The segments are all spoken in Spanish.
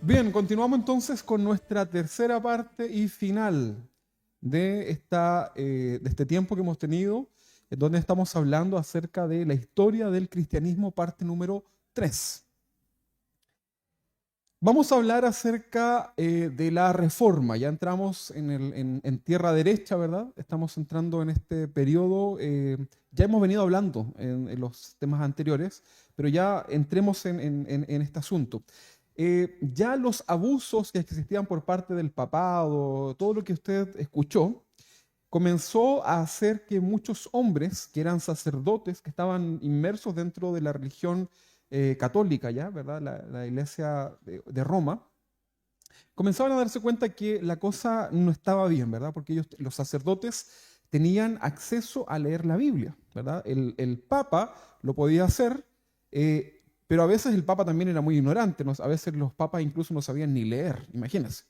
Bien, continuamos entonces con nuestra tercera parte y final de este tiempo que hemos tenido, en donde estamos hablando acerca de la historia del cristianismo, parte número 3. Vamos a hablar acerca de la reforma. Ya entramos en tierra derecha, ¿verdad? Estamos entrando en este periodo. Ya hemos venido hablando en los temas anteriores, pero ya entremos en este asunto. Ya los abusos que existían por parte del papado, todo lo que usted escuchó, comenzó a hacer que muchos hombres que eran sacerdotes, que estaban inmersos dentro de la religión católica, ya, ¿verdad? La iglesia de Roma, comenzaban a darse cuenta que la cosa no estaba bien, ¿verdad? Porque ellos, los sacerdotes, tenían acceso a leer la Biblia, ¿verdad? El Papa lo podía hacer, pero a veces el Papa también era muy ignorante, a veces los papas incluso no sabían ni leer, imagínense.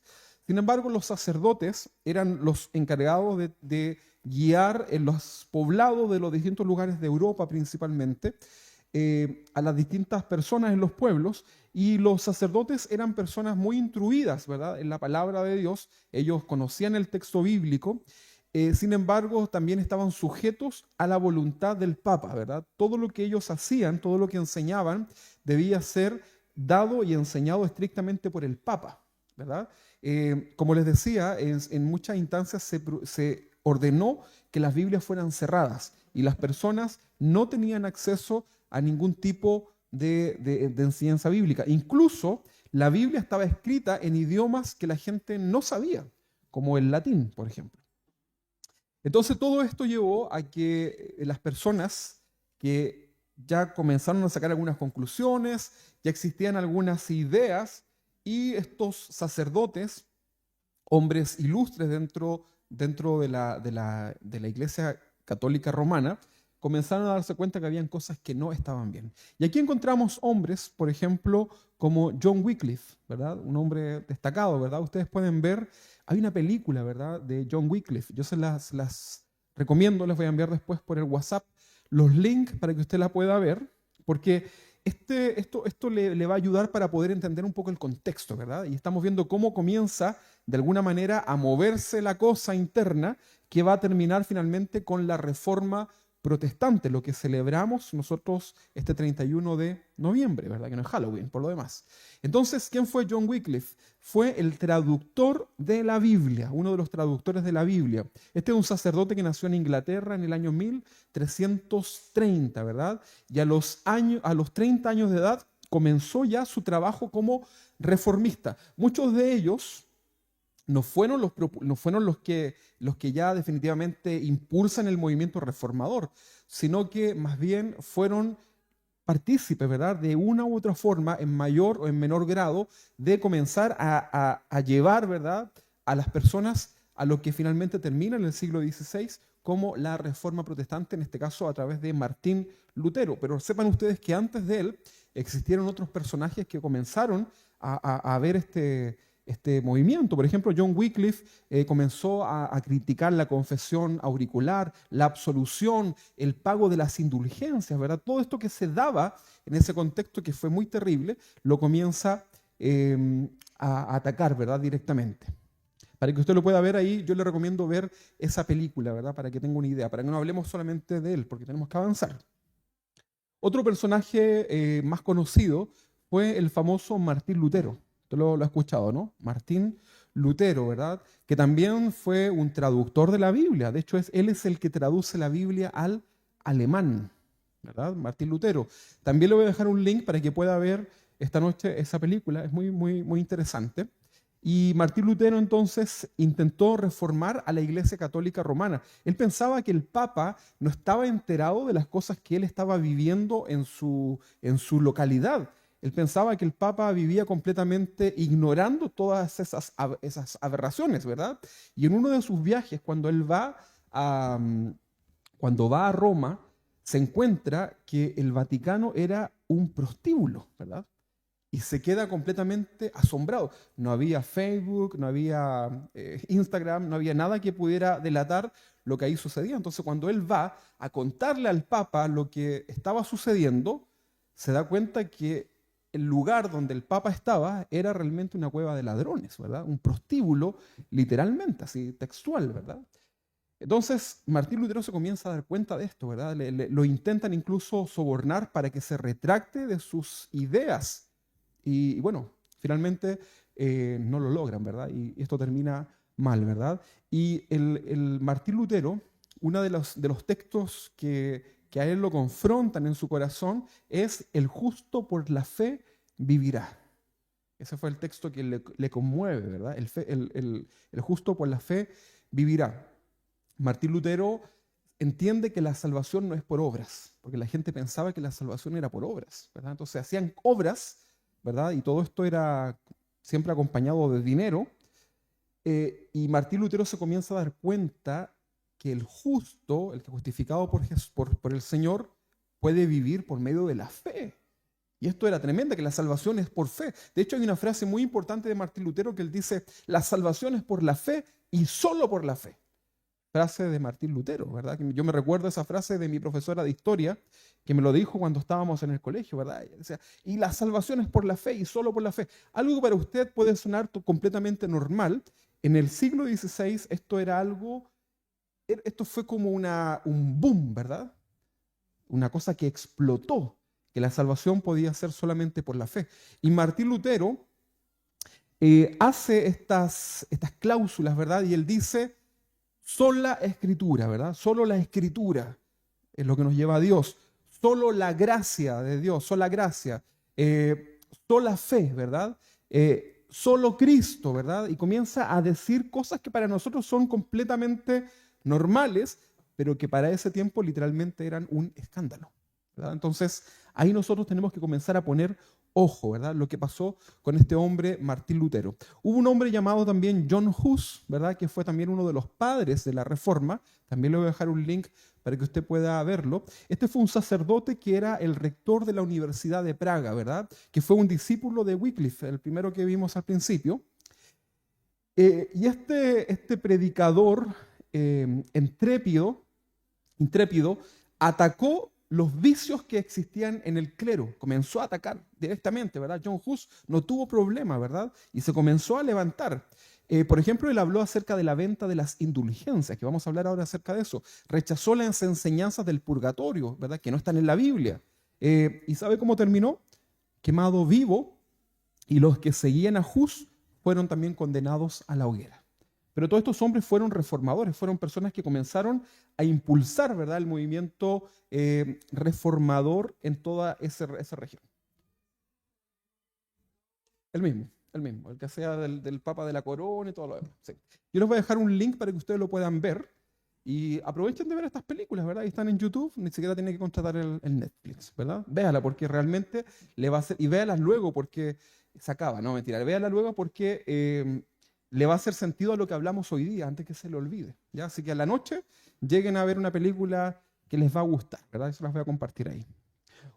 Sin embargo, los sacerdotes eran los encargados de guiar en los poblados de los distintos lugares de Europa principalmente, a las distintas personas en los pueblos, y los sacerdotes eran personas muy instruidas, ¿verdad?, en la palabra de Dios. Ellos conocían el texto bíblico. Sin embargo, también estaban sujetos a la voluntad del Papa, ¿verdad? Todo lo que ellos hacían, todo lo que enseñaban, debía ser dado y enseñado estrictamente por el Papa, ¿verdad? Como les decía, en muchas instancias se ordenó que las Biblias fueran cerradas y las personas no tenían acceso a ningún tipo de enseñanza bíblica. Incluso la Biblia estaba escrita en idiomas que la gente no sabía, como el latín, por ejemplo. Entonces todo esto llevó a que las personas que ya comenzaron a sacar algunas conclusiones, ya existían algunas ideas, y estos sacerdotes, hombres ilustres dentro de la Iglesia Católica Romana, comenzaron a darse cuenta que habían cosas que no estaban bien. Y aquí encontramos hombres, por ejemplo, como John Wycliffe, ¿verdad? Un hombre destacado, ¿verdad? Ustedes pueden ver, hay una película, ¿verdad?, de John Wycliffe. Yo se las recomiendo, les voy a enviar después por el WhatsApp los links para que usted la pueda ver, porque esto le va a ayudar para poder entender un poco el contexto, ¿verdad? Y estamos viendo cómo comienza de alguna manera a moverse la cosa interna, que va a terminar finalmente con la reforma protestante, lo que celebramos nosotros este 31 de noviembre, ¿verdad? Que no es Halloween, por lo demás. Entonces, ¿quién fue John Wycliffe? Fue el traductor de la Biblia, uno de los traductores de la Biblia. Este es un sacerdote que nació en Inglaterra en el año 1330, ¿verdad? Y a los 30 años de edad comenzó ya su trabajo como reformista. Muchos de ellos no fueron los que ya definitivamente impulsan el movimiento reformador, sino que más bien fueron partícipes, ¿verdad?, de una u otra forma, en mayor o en menor grado, de comenzar a llevar, ¿verdad?, a las personas a lo que finalmente termina en el siglo XVI como la Reforma Protestante, en este caso a través de Martín Lutero. Pero sepan ustedes que antes de él existieron otros personajes que comenzaron a ver este movimiento. Por ejemplo, John Wycliffe comenzó a criticar la confesión auricular, la absolución, el pago de las indulgencias, ¿verdad? Todo esto que se daba en ese contexto, que fue muy terrible, lo comienza a atacar, ¿verdad?, directamente. Para que usted lo pueda ver ahí, yo le recomiendo ver esa película, ¿verdad?, para que tenga una idea, para que no hablemos solamente de él, porque tenemos que avanzar. Otro personaje más conocido fue el famoso Martín Lutero. Usted lo ha escuchado, ¿no? Martín Lutero, ¿verdad? Que también fue un traductor de la Biblia. De hecho, él es el que traduce la Biblia al alemán, ¿verdad? Martín Lutero. También le voy a dejar un link para que pueda ver esta noche esa película. Es muy, muy, muy interesante. Y Martín Lutero entonces intentó reformar a la Iglesia Católica Romana. Él pensaba que el Papa no estaba enterado de las cosas que él estaba viviendo en su localidad. Él pensaba que el Papa vivía completamente ignorando todas esas aberraciones, ¿verdad? Y en uno de sus viajes, a, cuando va a Roma, se encuentra que el Vaticano era un prostíbulo, ¿verdad? Y se queda completamente asombrado. No había Facebook, no había Instagram, no había nada que pudiera delatar lo que ahí sucedía. Entonces, cuando él va a contarle al Papa lo que estaba sucediendo, se da cuenta que el lugar donde el Papa estaba era realmente una cueva de ladrones, ¿verdad? Un prostíbulo, literalmente, así textual, ¿verdad? Entonces, Martín Lutero se comienza a dar cuenta de esto, ¿verdad? Lo intentan incluso sobornar para que se retracte de sus ideas. Y bueno, finalmente no lo logran, ¿verdad? Y esto termina mal, ¿verdad? Y el Martín Lutero, uno de los textos que a él lo confrontan en su corazón es: el justo por la fe vivirá. Ese fue el texto que le conmueve, ¿verdad? El justo por la fe vivirá. Martín Lutero entiende que la salvación no es por obras, porque la gente pensaba que la salvación era por obras, ¿verdad? Entonces hacían obras, ¿verdad? Y todo esto era siempre acompañado de dinero. Y Martín Lutero se comienza a dar cuenta que el justo, el que justificado por el Señor, puede vivir por medio de la fe. Y esto era tremendo, que la salvación es por fe. De hecho, hay una frase muy importante de Martín Lutero que él dice: la salvación es por la fe y solo por la fe. Frase de Martín Lutero, ¿verdad? Yo me recuerdo esa frase de mi profesora de historia, que me lo dijo cuando estábamos en el colegio, ¿verdad? Ella decía: y la salvación es por la fe y solo por la fe. Algo que para usted puede sonar completamente normal. En el siglo XVI esto fue como un boom, ¿verdad? Una cosa que explotó, que la salvación podía ser solamente por la fe. Y Martín Lutero hace estas cláusulas, ¿verdad? Y él dice: sola escritura, ¿verdad? Solo la escritura es lo que nos lleva a Dios. Solo la gracia de Dios, sola gracia. Sola fe, ¿verdad? Solo Cristo, ¿verdad? Y comienza a decir cosas que para nosotros son completamente normales, pero que para ese tiempo literalmente eran un escándalo, ¿verdad? Entonces, ahí nosotros tenemos que comenzar a poner ojo, ¿verdad? Lo que pasó con este hombre Martín Lutero. Hubo un hombre llamado también John Hus, ¿verdad? Que fue también uno de los padres de la Reforma. También le voy a dejar un link para que usted pueda verlo. Este fue un sacerdote que era el rector de la Universidad de Praga, ¿verdad? Que fue un discípulo de Wycliffe, el primero que vimos al principio. Y este predicador intrépido atacó los vicios que existían en el clero. Comenzó a atacar directamente, ¿verdad? John Hus no tuvo problema, ¿verdad? Y se comenzó a levantar. Por ejemplo, él habló acerca de la venta de las indulgencias, que vamos a hablar ahora acerca de eso. Rechazó las enseñanzas del purgatorio, ¿verdad? Que no están en la Biblia. ¿Y sabe cómo terminó? Quemado vivo, y los que seguían a Hus fueron también condenados a la hoguera. Pero todos estos hombres fueron reformadores, fueron personas que comenzaron a impulsar, ¿verdad?, el movimiento reformador en toda esa región. El mismo, el que sea del Papa de la Corona y todo lo demás. Sí. Yo les voy a dejar un link para que ustedes lo puedan ver y aprovechen de ver estas películas, ¿verdad? Y están en YouTube, ni siquiera tienen que contratar el Netflix, ¿verdad? Véala porque realmente le va a hacer, y véalas luego porque se acaba, no, mentira, véala luego porque le va a hacer sentido a lo que hablamos hoy día, antes que se le olvide, ¿ya? Así que a la noche lleguen a ver una película que les va a gustar, ¿verdad? Eso las voy a compartir ahí.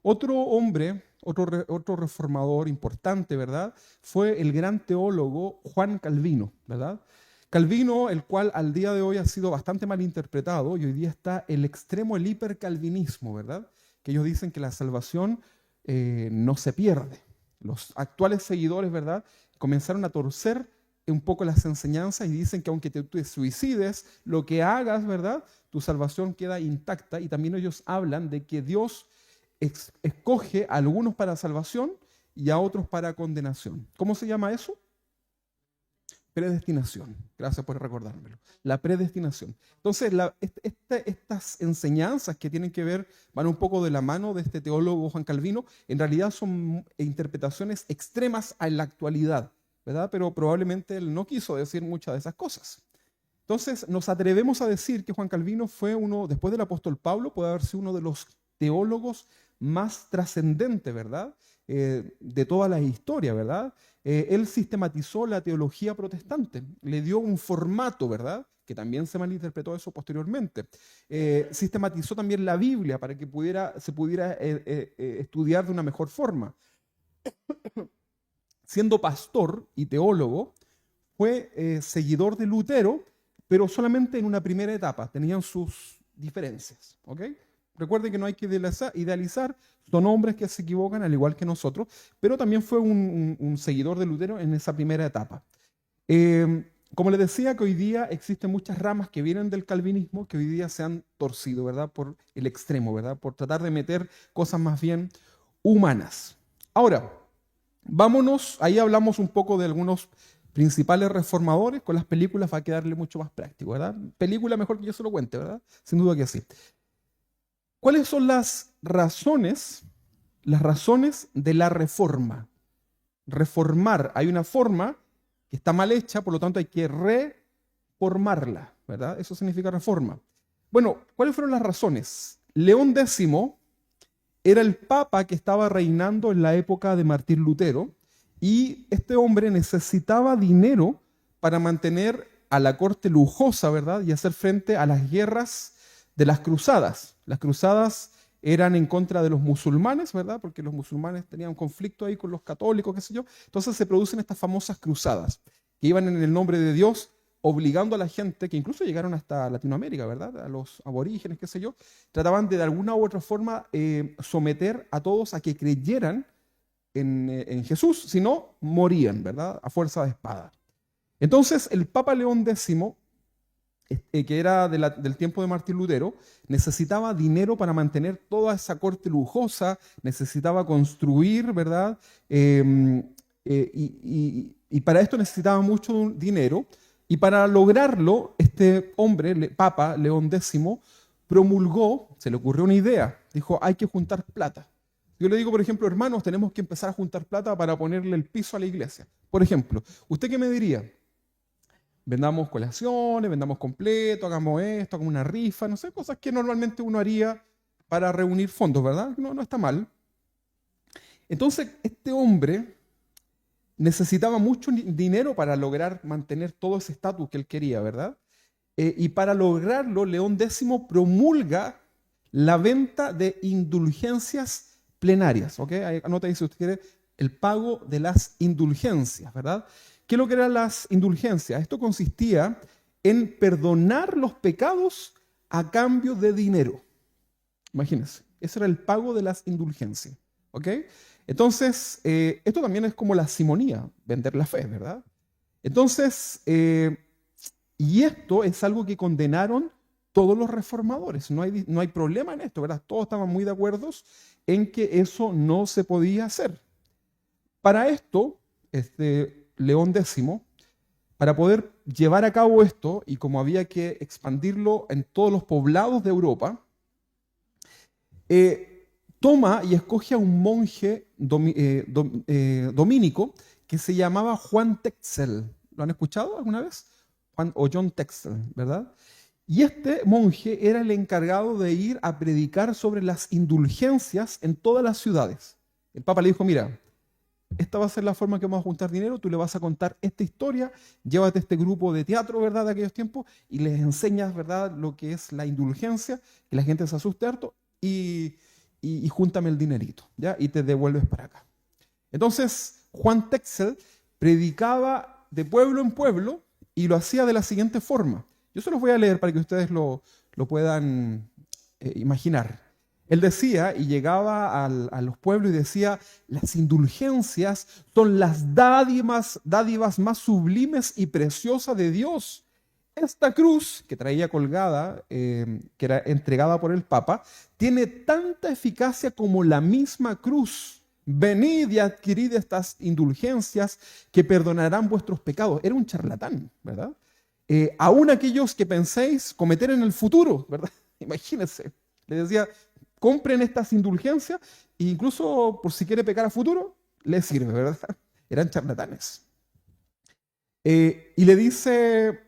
Otro hombre, otro reformador importante, ¿verdad?, fue el gran teólogo Juan Calvino, ¿verdad? Calvino, el cual al día de hoy ha sido bastante mal interpretado, y hoy día está el extremo, el hipercalvinismo, ¿verdad? Que ellos dicen que la salvación no se pierde. Los actuales seguidores, ¿verdad?, comenzaron a torcer un poco las enseñanzas y dicen que aunque te suicides, lo que hagas, ¿verdad?, tu salvación queda intacta. Y también ellos hablan de que Dios escoge a algunos para salvación y a otros para condenación. ¿Cómo se llama eso? Predestinación. Gracias por recordármelo. La predestinación. Entonces, estas enseñanzas que tienen que ver, van un poco de la mano de este teólogo Juan Calvino, en realidad son interpretaciones extremas en la actualidad, ¿verdad? Pero probablemente él no quiso decir muchas de esas cosas. Entonces, nos atrevemos a decir que Juan Calvino fue uno, después del apóstol Pablo, puede haber sido uno de los teólogos más trascendentes, ¿verdad?, de toda la historia, ¿verdad? Él sistematizó la teología protestante, le dio un formato, ¿verdad?, que también se malinterpretó eso posteriormente. Sistematizó también la Biblia para que se pudiera estudiar de una mejor forma. Siendo pastor y teólogo, fue seguidor de Lutero, pero solamente en una primera etapa. Tenían sus diferencias, ¿ok? Recuerden que no hay que idealizar, son hombres que se equivocan al igual que nosotros, pero también fue un seguidor de Lutero en esa primera etapa. Como les decía, que hoy día existen muchas ramas que vienen del calvinismo que hoy día se han torcido, ¿verdad? Por el extremo, ¿verdad? Por tratar de meter cosas más bien humanas. Ahora, vámonos, ahí hablamos un poco de algunos principales reformadores. Con las películas va a quedarle mucho más práctico, ¿verdad? Película mejor que yo se lo cuente, ¿verdad? Sin duda que sí. ¿Cuáles son las razones de la reforma? Reformar, hay una forma que está mal hecha, por lo tanto hay que reformarla, ¿verdad? Eso significa reforma. Bueno, ¿cuáles fueron las razones? León X era el papa que estaba reinando en la época de Martín Lutero y este hombre necesitaba dinero para mantener a la corte lujosa, ¿verdad? Y hacer frente a las guerras de las cruzadas. Las cruzadas eran en contra de los musulmanes, ¿verdad? Porque los musulmanes tenían un conflicto ahí con los católicos, qué sé yo. Entonces se producen estas famosas cruzadas, que iban en el nombre de Dios, obligando a la gente, que incluso llegaron hasta Latinoamérica, ¿verdad? A los aborígenes, qué sé yo, trataban de alguna u otra forma someter a todos a que creyeran en Jesús, si no, morían, ¿verdad? A fuerza de espada. Entonces el Papa León X, que era del tiempo de Martín Lutero, necesitaba dinero para mantener toda esa corte lujosa, necesitaba construir, ¿verdad? Y para esto necesitaba mucho dinero, y para lograrlo, este hombre, Papa León X, promulgó, se le ocurrió una idea, dijo, hay que juntar plata. Yo le digo, por ejemplo, hermanos, tenemos que empezar a juntar plata para ponerle el piso a la iglesia. Por ejemplo, ¿usted qué me diría? Vendamos colaciones, vendamos completo, hagamos esto, hagamos una rifa, no sé, cosas que normalmente uno haría para reunir fondos, ¿verdad? No está mal. Entonces, este hombre necesitaba mucho dinero para lograr mantener todo ese estatus que él quería, ¿verdad? Y para lograrlo, León X promulga la venta de indulgencias plenarias, ¿ok? Ahí anota ahí si usted quiere, el pago de las indulgencias, ¿verdad? ¿Qué es lo que eran las indulgencias? Esto consistía en perdonar los pecados a cambio de dinero. Imagínense, ese era el pago de las indulgencias, ¿ok? Entonces, esto también es como la simonía, vender la fe, ¿verdad? Entonces, y esto es algo que condenaron todos los reformadores. No hay problema en esto, ¿verdad? Todos estaban muy de acuerdo en que eso no se podía hacer. Para esto, León X, para poder llevar a cabo esto, y como había que expandirlo en todos los poblados de Europa, toma y escoge a un monje dominico que se llamaba Juan Texel. ¿Lo han escuchado alguna vez? Juan o John Texel, ¿verdad? Y este monje era el encargado de ir a predicar sobre las indulgencias en todas las ciudades. El Papa le dijo, mira, esta va a ser la forma que vamos a juntar dinero, tú le vas a contar esta historia, llévate este grupo de teatro, ¿verdad?, de aquellos tiempos, y les enseñas, ¿verdad?, lo que es la indulgencia, que la gente se asuste harto, y júntame el dinerito, ¿ya? Y te devuelves para acá. Entonces, Juan Texel predicaba de pueblo en pueblo y lo hacía de la siguiente forma. Yo se los voy a leer para que ustedes lo puedan imaginar. Él decía, y llegaba a los pueblos y decía, las indulgencias son las dádivas más sublimes y preciosas de Dios. Esta cruz que traía colgada, que era entregada por el Papa, tiene tanta eficacia como la misma cruz. Venid y adquirid estas indulgencias que perdonarán vuestros pecados. Era un charlatán, ¿verdad? Aún aquellos que penséis cometer en el futuro, ¿verdad? Imagínense. Le decía, compren estas indulgencias e incluso por si quiere pecar a futuro, les sirve, ¿verdad? Eran charlatanes. Y le dice,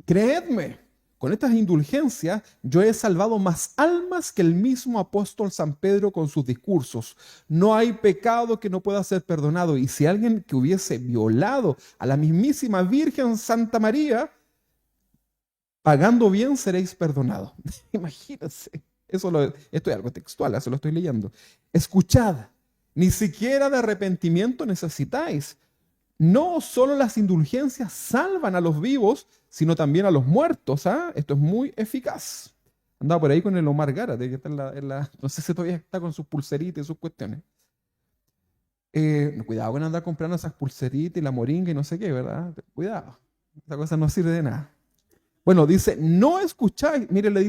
creedme, con estas indulgencias yo he salvado más almas que el mismo apóstol San Pedro con sus discursos. No hay pecado que no pueda ser perdonado. Y si alguien que hubiese violado a la mismísima Virgen Santa María, pagando bien seréis perdonados. Imagínense. Esto es algo textual, eso lo estoy leyendo. Escuchad, ni siquiera de arrepentimiento necesitáis. No solo las indulgencias salvan a los vivos, sino también a los muertos. ¿Ah? Esto es muy eficaz. Andaba por ahí con el Omar Gárate, que está no sé si todavía está con sus pulseritas y sus cuestiones. Cuidado con andar comprando esas pulseritas y la moringa y no sé qué, ¿verdad? Cuidado, esa cosa no sirve de nada. Bueno, dice, no escucháis, mire, le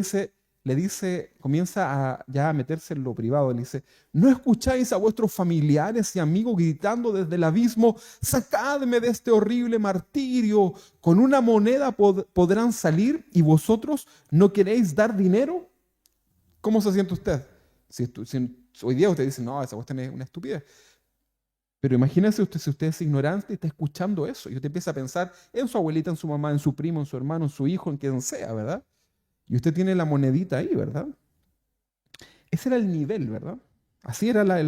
dice, comienza ya a meterse en lo privado, le dice, no escucháis a vuestros familiares y amigos gritando desde el abismo, sacadme de este horrible martirio, con una moneda podrán salir y vosotros no queréis dar dinero. ¿Cómo se siente usted? Si hoy día usted dice, no, esa cuestión es una estupidez. Pero imagínese usted, si usted es ignorante y está escuchando eso, y usted empieza a pensar en su abuelita, en su mamá, en su primo, en su hermano, en su hijo, en quien sea, ¿verdad? Y usted tiene la monedita ahí, ¿verdad? Ese era el nivel, ¿verdad? Así era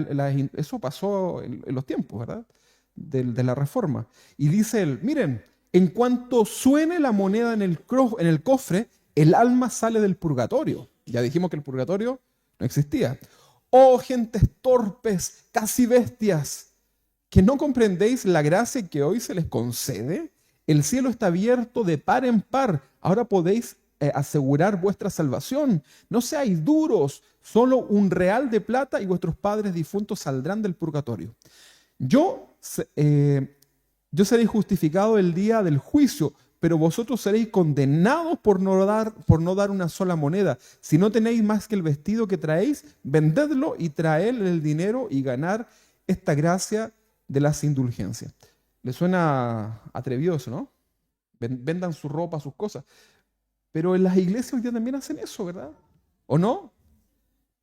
eso pasó en los tiempos, ¿verdad? De la reforma. Y dice él, miren, en cuanto suene la moneda en el cofre, el alma sale del purgatorio. Ya dijimos que el purgatorio no existía. Oh, gentes torpes, casi bestias, que no comprendéis la gracia que hoy se les concede. El cielo está abierto de par en par. Ahora podéis asegurar vuestra salvación. No seáis duros, solo un real de plata y vuestros padres difuntos saldrán del purgatorio. Yo seré justificado el día del juicio, pero vosotros seréis condenados por no dar una sola moneda. Si no tenéis más que el vestido que traéis, vendedlo y traed el dinero y ganar esta gracia de las indulgencias. ¿Le suena atrevido eso, no? Vendan su ropa, sus cosas. Pero en las iglesias hoy día también hacen eso, ¿verdad? ¿O no?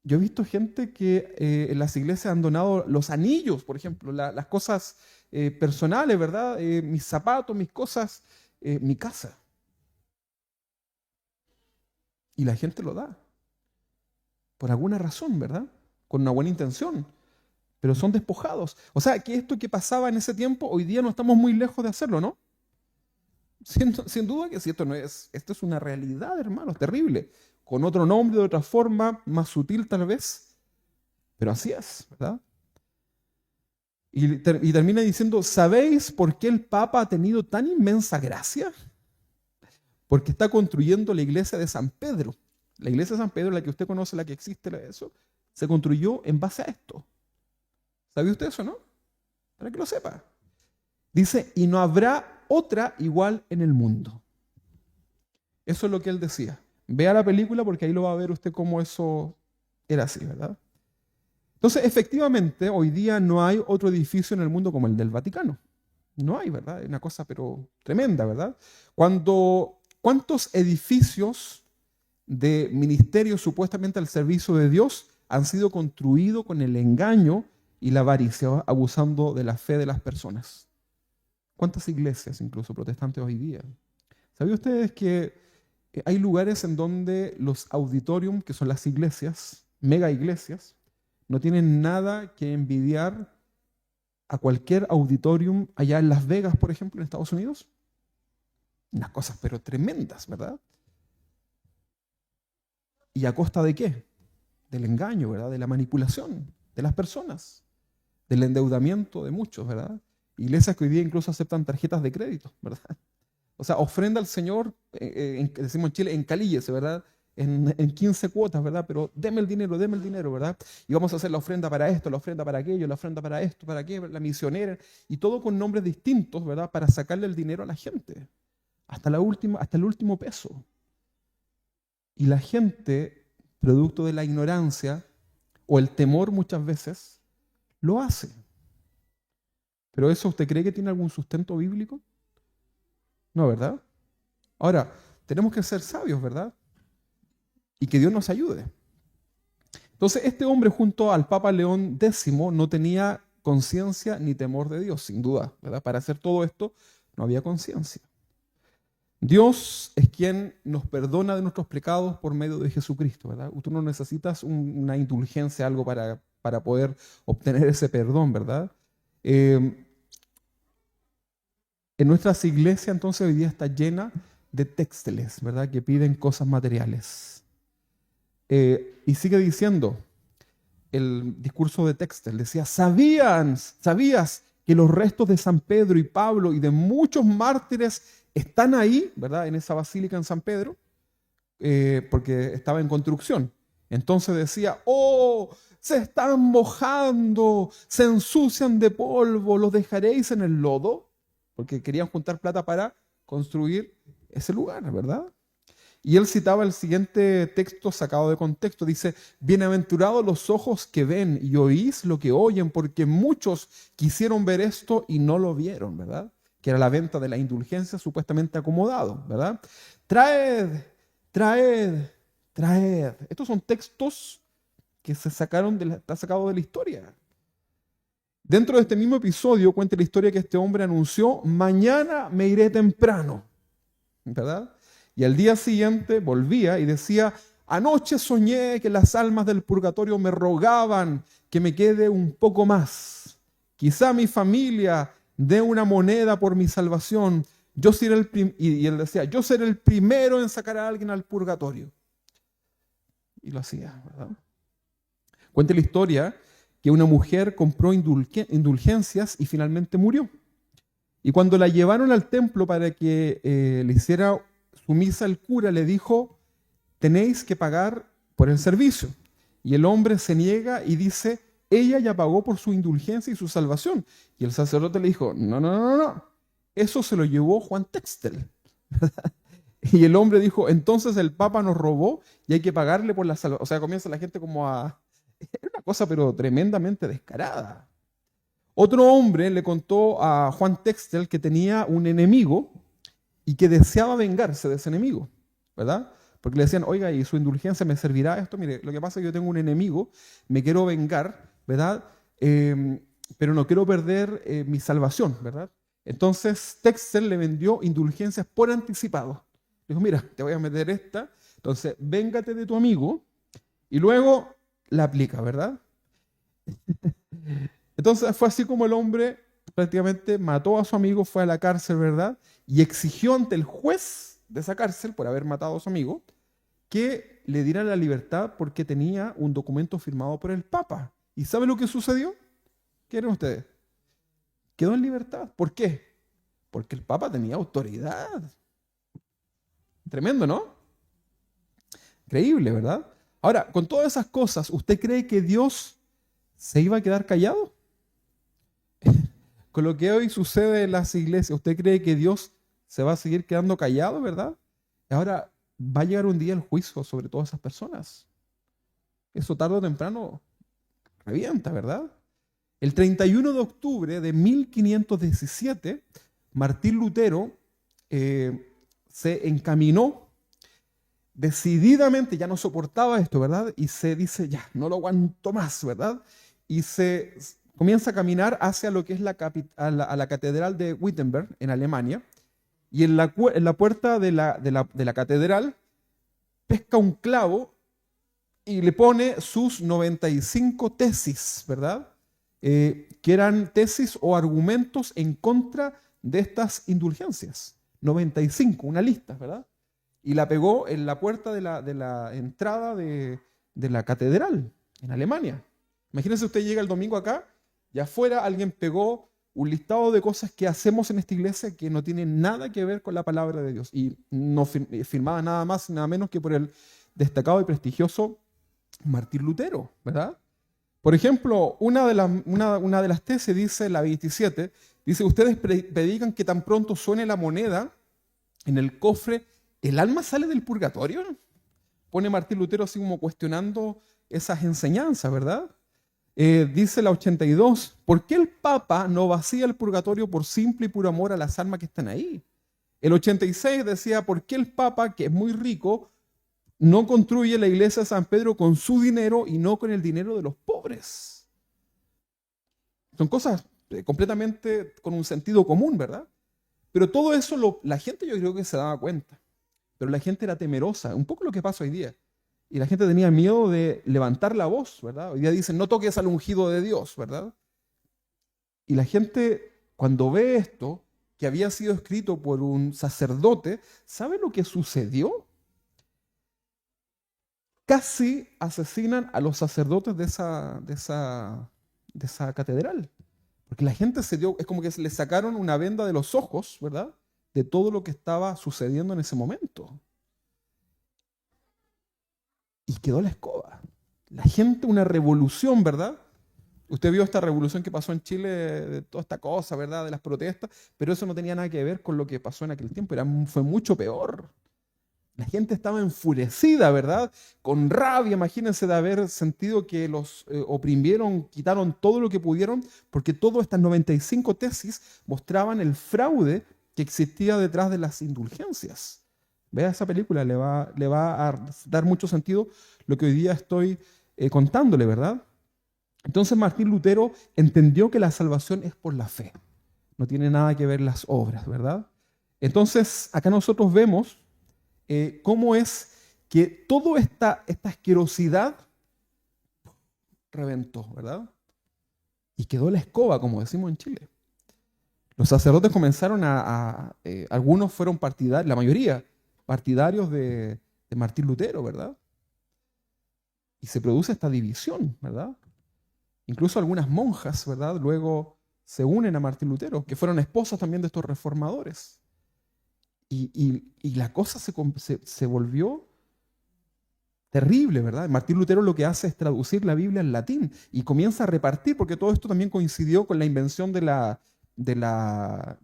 Yo he visto gente que en las iglesias han donado los anillos, por ejemplo, las cosas personales, ¿verdad? Mis zapatos, mis cosas, mi casa. Y la gente lo da. Por alguna razón, ¿verdad? Con una buena intención. Pero son despojados. O sea, que esto que pasaba en ese tiempo, hoy día no estamos muy lejos de hacerlo, ¿no? Sin duda que sí, esto es una realidad, hermanos, terrible. Con otro nombre, de otra forma, más sutil tal vez, pero así es, ¿verdad? Y termina diciendo, ¿sabéis por qué el Papa ha tenido tan inmensa gracia? Porque está construyendo la iglesia de San Pedro. La iglesia de San Pedro, la que usted conoce, la que existe, eso, se construyó en base a esto. ¿Sabe usted eso, no? Para que lo sepa. Dice, y no habrá otra igual en el mundo. Eso es lo que él decía. Vea la película porque ahí lo va a ver usted cómo eso era así, ¿verdad? Entonces, efectivamente, hoy día no hay otro edificio en el mundo como el del Vaticano. No hay, ¿verdad? Es una cosa pero tremenda, ¿verdad? ¿Cuántos edificios de ministerios supuestamente al servicio de Dios han sido construidos con el engaño y la avaricia, abusando de la fe de las personas? ¿Cuántas iglesias, incluso protestantes hoy día? ¿Sabían ustedes que hay lugares en donde los auditorium, que son las iglesias, mega iglesias, no tienen nada que envidiar a cualquier auditorium allá en Las Vegas, por ejemplo, en Estados Unidos? Unas cosas pero tremendas, ¿verdad? ¿Y a costa de qué? Del engaño, ¿verdad? De la manipulación de las personas, del endeudamiento de muchos, ¿verdad? Iglesias que hoy día incluso aceptan tarjetas de crédito, ¿verdad? O sea, ofrenda al Señor, decimos en Chile, encalíllese, ¿verdad? En 15 cuotas, ¿verdad? Pero deme el dinero, ¿verdad? Y vamos a hacer la ofrenda para esto, la ofrenda para aquello, la ofrenda para esto, para aquello, la misionera, y todo con nombres distintos, ¿verdad? Para sacarle el dinero a la gente, hasta el último peso. Y la gente, producto de la ignorancia o el temor muchas veces, lo hace. ¿Pero eso usted cree que tiene algún sustento bíblico? No, ¿verdad? Ahora, tenemos que ser sabios, ¿verdad? Y que Dios nos ayude. Entonces, este hombre junto al Papa León X no tenía conciencia ni temor de Dios, sin duda, ¿verdad? Para hacer todo esto no había conciencia. Dios es quien nos perdona de nuestros pecados por medio de Jesucristo, ¿verdad? Tú no necesitas una indulgencia, algo para poder obtener ese perdón, ¿verdad? En nuestras iglesias entonces hoy día está llena de textiles, ¿verdad? Que piden cosas materiales. Y sigue diciendo el discurso de Textel, decía, ¿sabías que los restos de San Pedro y Pablo y de muchos mártires están ahí, ¿verdad? En esa basílica en San Pedro. porque estaba en construcción. Entonces decía, oh, se están mojando, se ensucian de polvo, ¿los dejaréis en el lodo? Porque querían juntar plata para construir ese lugar, ¿verdad? Y él citaba el siguiente texto sacado de contexto. Dice, bienaventurados los ojos que ven y oís lo que oyen, porque muchos quisieron ver esto y no lo vieron, ¿verdad? Que era la venta de la indulgencia supuestamente acomodado, ¿verdad? Traed, traed, traed. Estos son textos que se sacaron está sacado de la historia. Dentro de este mismo episodio cuenta la historia que este hombre anunció, mañana me iré temprano, ¿verdad? Y al día siguiente volvía y decía, anoche soñé que las almas del purgatorio me rogaban que me quede un poco más. Quizá mi familia dé una moneda por mi salvación. Yo seré y él decía, yo seré el primero en sacar a alguien al purgatorio. Y lo hacía, ¿verdad? Cuenta la historia que una mujer compró indulgencias y finalmente murió. Y cuando la llevaron al templo para que le hiciera su misa, el cura le dijo, tenéis que pagar por el servicio. Y el hombre se niega y dice, ella ya pagó por su indulgencia y su salvación. Y el sacerdote le dijo, no, no, no, no, eso se lo llevó Juan Textel. Y el hombre dijo, entonces el Papa nos robó y hay que pagarle por la salvación. O sea, comienza la gente como a... Era una cosa pero tremendamente descarada. Otro hombre le contó a Juan Textel que tenía un enemigo y que deseaba vengarse de ese enemigo, ¿verdad? Porque le decían, oiga, ¿y su indulgencia me servirá esto? Mire, lo que pasa es que yo tengo un enemigo, me quiero vengar, ¿verdad? Pero no quiero perder mi salvación, ¿verdad? Entonces Textel le vendió indulgencias por anticipado. Dijo, mira, te voy a meter esta, entonces véngate de tu amigo y luego la aplica, ¿verdad? Entonces fue así como el hombre prácticamente mató a su amigo, fue a la cárcel, ¿verdad? Y exigió ante el juez de esa cárcel, por haber matado a su amigo, que le diera la libertad porque tenía un documento firmado por el Papa. ¿Y sabe lo que sucedió? ¿Qué creen ustedes? Quedó en libertad. ¿Por qué? Porque el Papa tenía autoridad. Tremendo, ¿no? Increíble, ¿verdad? Ahora, con todas esas cosas, ¿usted cree que Dios se iba a quedar callado? Con lo que hoy sucede en las iglesias, ¿usted cree que Dios se va a seguir quedando callado, verdad? Ahora va a llegar un día el juicio sobre todas esas personas. Eso tarde o temprano revienta, ¿verdad? El 31 de octubre de 1517, Martín Lutero se encaminó decididamente, ya no soportaba esto, ¿verdad? Y se dice, ya, no lo aguanto más, ¿verdad? Y se comienza a caminar hacia lo que es a la catedral de Wittenberg, en Alemania, y en la puerta de la catedral pesca un clavo y le pone sus 95 tesis, ¿verdad? Que eran tesis o argumentos en contra de estas indulgencias. 95, una lista, ¿verdad? Y la pegó en la puerta de la entrada de la catedral en Alemania. Imagínense, usted llega el domingo acá y afuera alguien pegó un listado de cosas que hacemos en esta iglesia que no tienen nada que ver con la palabra de Dios. Y no firmaba nada más, nada menos que por el destacado y prestigioso Martín Lutero, ¿verdad? Por ejemplo, una de las tesis dice, la 27, dice, ustedes predican que tan pronto suene la moneda en el cofre, ¿el alma sale del purgatorio? Pone Martín Lutero así como cuestionando esas enseñanzas, ¿verdad? Dice la 82, ¿por qué el Papa no vacía el purgatorio por simple y puro amor a las almas que están ahí? El 86 decía, ¿por qué el Papa, que es muy rico, no construye la iglesia de San Pedro con su dinero y no con el dinero de los pobres? Son cosas completamente con un sentido común, ¿verdad? Pero todo eso la gente yo creo que se daba cuenta. Pero la gente era temerosa, un poco lo que pasa hoy día. Y la gente tenía miedo de levantar la voz, ¿verdad? Hoy día dicen, no toques al ungido de Dios, ¿verdad? Y la gente, cuando ve esto, que había sido escrito por un sacerdote, ¿sabe lo que sucedió? Casi asesinan a los sacerdotes de esa catedral. Porque la gente es como que se le sacaron una venda de los ojos, ¿verdad? De todo lo que estaba sucediendo en ese momento. y quedó la escoba. La gente, una revolución, ¿verdad? Usted vio esta revolución que pasó en Chile, de toda esta cosa, ¿verdad? De las protestas, pero eso no tenía nada que ver con lo que pasó en aquel tiempo, fue mucho peor. La gente estaba enfurecida, ¿verdad? Con rabia, imagínense de haber sentido que los oprimieron, quitaron todo lo que pudieron, porque todas estas 95 tesis mostraban el fraude que existía detrás de las indulgencias. Vea esa película, le va a dar mucho sentido lo que hoy día estoy contándole, ¿verdad? Entonces Martín Lutero entendió que la salvación es por la fe. No tiene nada que ver las obras, ¿verdad? Entonces acá nosotros vemos cómo es que toda esta asquerosidad reventó, ¿verdad? Y quedó la escoba, como decimos en Chile. Los sacerdotes comenzaron algunos fueron partidarios, la mayoría, partidarios de Martín Lutero, ¿verdad? Y se produce esta división, ¿verdad? Incluso algunas monjas, ¿verdad? Luego se unen a Martín Lutero, que fueron esposas también de estos reformadores. Y la cosa se volvió terrible, ¿verdad? Martín Lutero lo que hace es traducir la Biblia en latín y comienza a repartir, porque todo esto también coincidió con la invención de la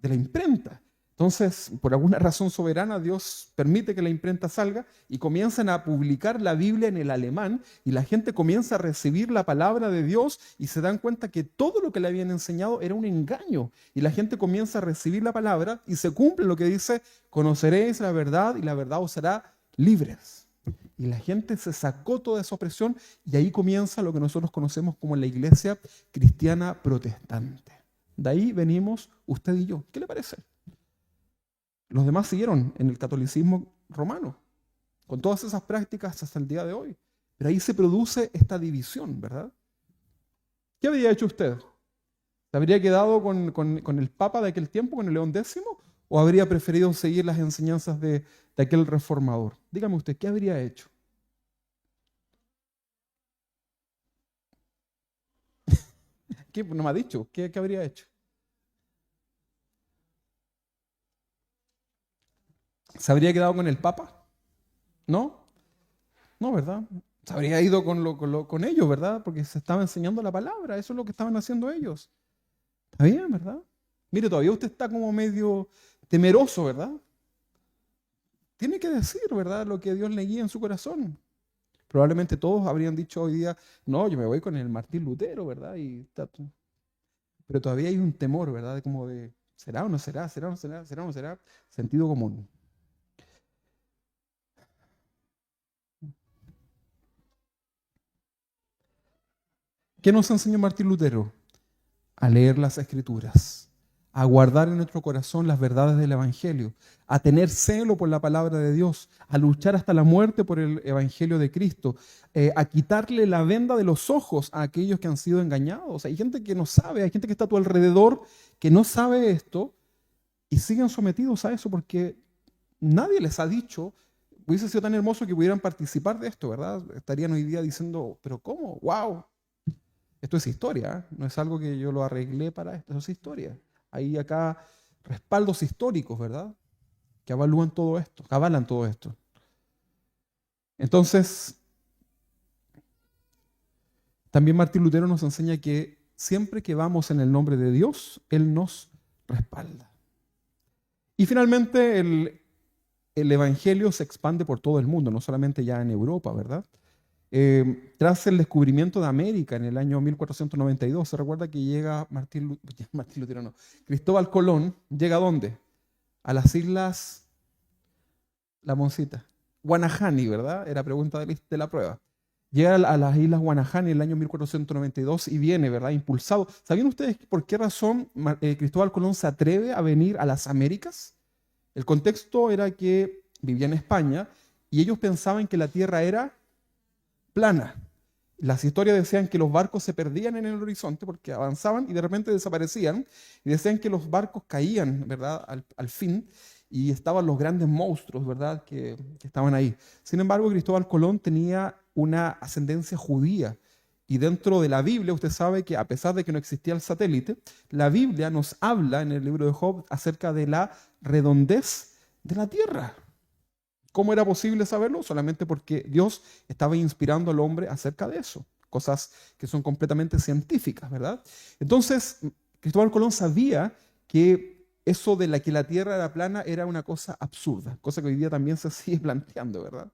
imprenta. Entonces, por alguna razón soberana, Dios permite que la imprenta salga y comienzan a publicar la Biblia en el alemán y la gente comienza a recibir la palabra de Dios y se dan cuenta que todo lo que le habían enseñado era un engaño. Y la gente comienza a recibir la palabra y se cumple lo que dice, conoceréis la verdad y la verdad os hará libres. Y la gente se sacó toda esa opresión y ahí comienza lo que nosotros conocemos como la iglesia cristiana protestante. De ahí venimos usted y yo. ¿Qué le parece? Los demás siguieron en el catolicismo romano, con todas esas prácticas hasta el día de hoy. Pero ahí se produce esta división, ¿verdad? ¿Qué habría hecho usted? ¿Se habría quedado con el Papa de aquel tiempo, con el León X? ¿O habría preferido seguir las enseñanzas de aquel reformador? Dígame usted, ¿qué habría hecho? ¿Qué? No me ha dicho. ¿Qué habría hecho? ¿Se habría quedado con el Papa? ¿No? No, ¿verdad? Se habría ido con ellos, ¿verdad? Porque se estaba enseñando la palabra. Eso es lo que estaban haciendo ellos. Está bien, ¿verdad? Mire, todavía usted está como medio temeroso, ¿verdad? Tiene que decir, ¿verdad? Lo que Dios le guía en su corazón. Probablemente todos habrían dicho hoy día, no, yo me voy con el Martín Lutero, ¿verdad? Pero todavía hay un temor, ¿verdad? Como de, ¿será o no será? ¿Será o no será? ¿Será o no será? Sentido común. ¿Qué nos enseñó Martín Lutero? A leer las Escrituras, a guardar en nuestro corazón las verdades del Evangelio, a tener celo por la palabra de Dios, a luchar hasta la muerte por el Evangelio de Cristo, a quitarle la venda de los ojos a aquellos que han sido engañados. Hay gente que no sabe, hay gente que está a tu alrededor que no sabe esto y siguen sometidos a eso porque nadie les ha dicho. Hubiese sido tan hermoso que pudieran participar de esto, ¿verdad? Estarían hoy día diciendo, ¿pero cómo? ¡Wow! Esto es historia, ¿eh? No es algo que yo lo arreglé para esto, eso es historia. Hay acá respaldos históricos, ¿verdad? Que evalúan todo esto, que avalan todo esto. Entonces, también Martín Lutero nos enseña que siempre que vamos en el nombre de Dios, Él nos respalda. Y finalmente, el Evangelio se expande por todo el mundo, no solamente ya en Europa, ¿verdad? Tras el descubrimiento de América en el año 1492, se recuerda que llega Cristóbal Colón, ¿llega a dónde? A las islas, la Moncita, Guanahani, ¿verdad? Era pregunta de la prueba. Llega a las islas Guanahani en el año 1492 y viene, ¿verdad? Impulsado. ¿Sabían ustedes por qué razón Cristóbal Colón se atreve a venir a las Américas? El contexto era que vivía en España y ellos pensaban que la tierra era plana. Las historias decían que los barcos se perdían en el horizonte porque avanzaban y de repente desaparecían. Y decían que los barcos caían, ¿verdad? Al fin. Y estaban los grandes monstruos, ¿verdad? Que estaban ahí. Sin embargo, Cristóbal Colón tenía una ascendencia judía. Y dentro de la Biblia, usted sabe que a pesar de que no existía el satélite, la Biblia nos habla en el libro de Job acerca de la redondez de la tierra. ¿Cómo era posible saberlo? Solamente porque Dios estaba inspirando al hombre acerca de eso. Cosas que son completamente científicas, ¿verdad? Entonces, Cristóbal Colón sabía que eso de que la Tierra era plana era una cosa absurda, cosa que hoy día también se sigue planteando, ¿verdad?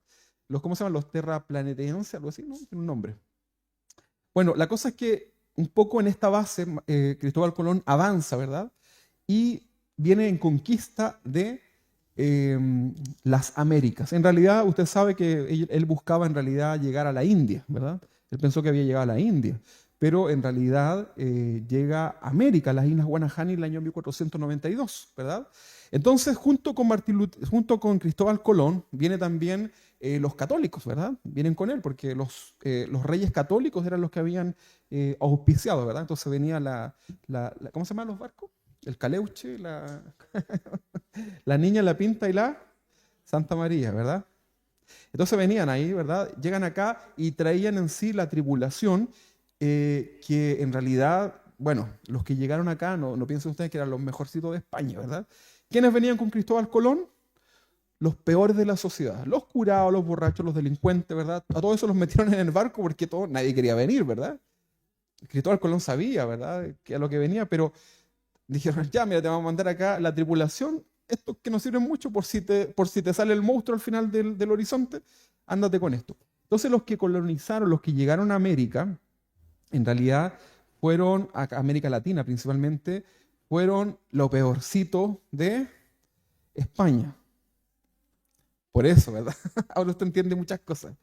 ¿Cómo se llaman? Los terraplanetenses, algo así, ¿no? Tiene un nombre. Bueno, la cosa es que un poco en esta base Cristóbal Colón avanza, ¿verdad? Y viene en conquista de las Américas. En realidad, usted sabe que él buscaba en realidad llegar a la India, ¿verdad? Él pensó que había llegado a la India, pero en realidad llega a América, a las Islas Guanahani, en el año 1492, ¿verdad? Entonces, junto con Cristóbal Colón, viene también los católicos, ¿verdad? Vienen con él, porque los reyes católicos eran los que habían auspiciado, ¿verdad? Entonces venía ¿cómo se llaman los barcos? El Caleuche, la Niña, la Pinta y la Santa María, ¿verdad? Entonces venían ahí, ¿verdad? Llegan acá y traían en sí la tribulación que en realidad, bueno, los que llegaron acá, no piensen ustedes que eran los mejorcitos de España, ¿verdad? ¿Quiénes venían con Cristóbal Colón? Los peores de la sociedad, los curados, los borrachos, los delincuentes, ¿verdad? A todos esos los metieron en el barco porque nadie quería venir, ¿verdad? Cristóbal Colón sabía, ¿verdad? Que a lo que venía, pero dijeron, ya, mira, te vamos a mandar acá la tripulación, esto que nos sirve mucho por si te sale el monstruo al final del horizonte, ándate con esto. Entonces los que colonizaron, los que llegaron a América, en realidad fueron a América Latina principalmente, fueron lo peorcito de España. Por eso, ¿verdad? Ahora usted entiende muchas cosas.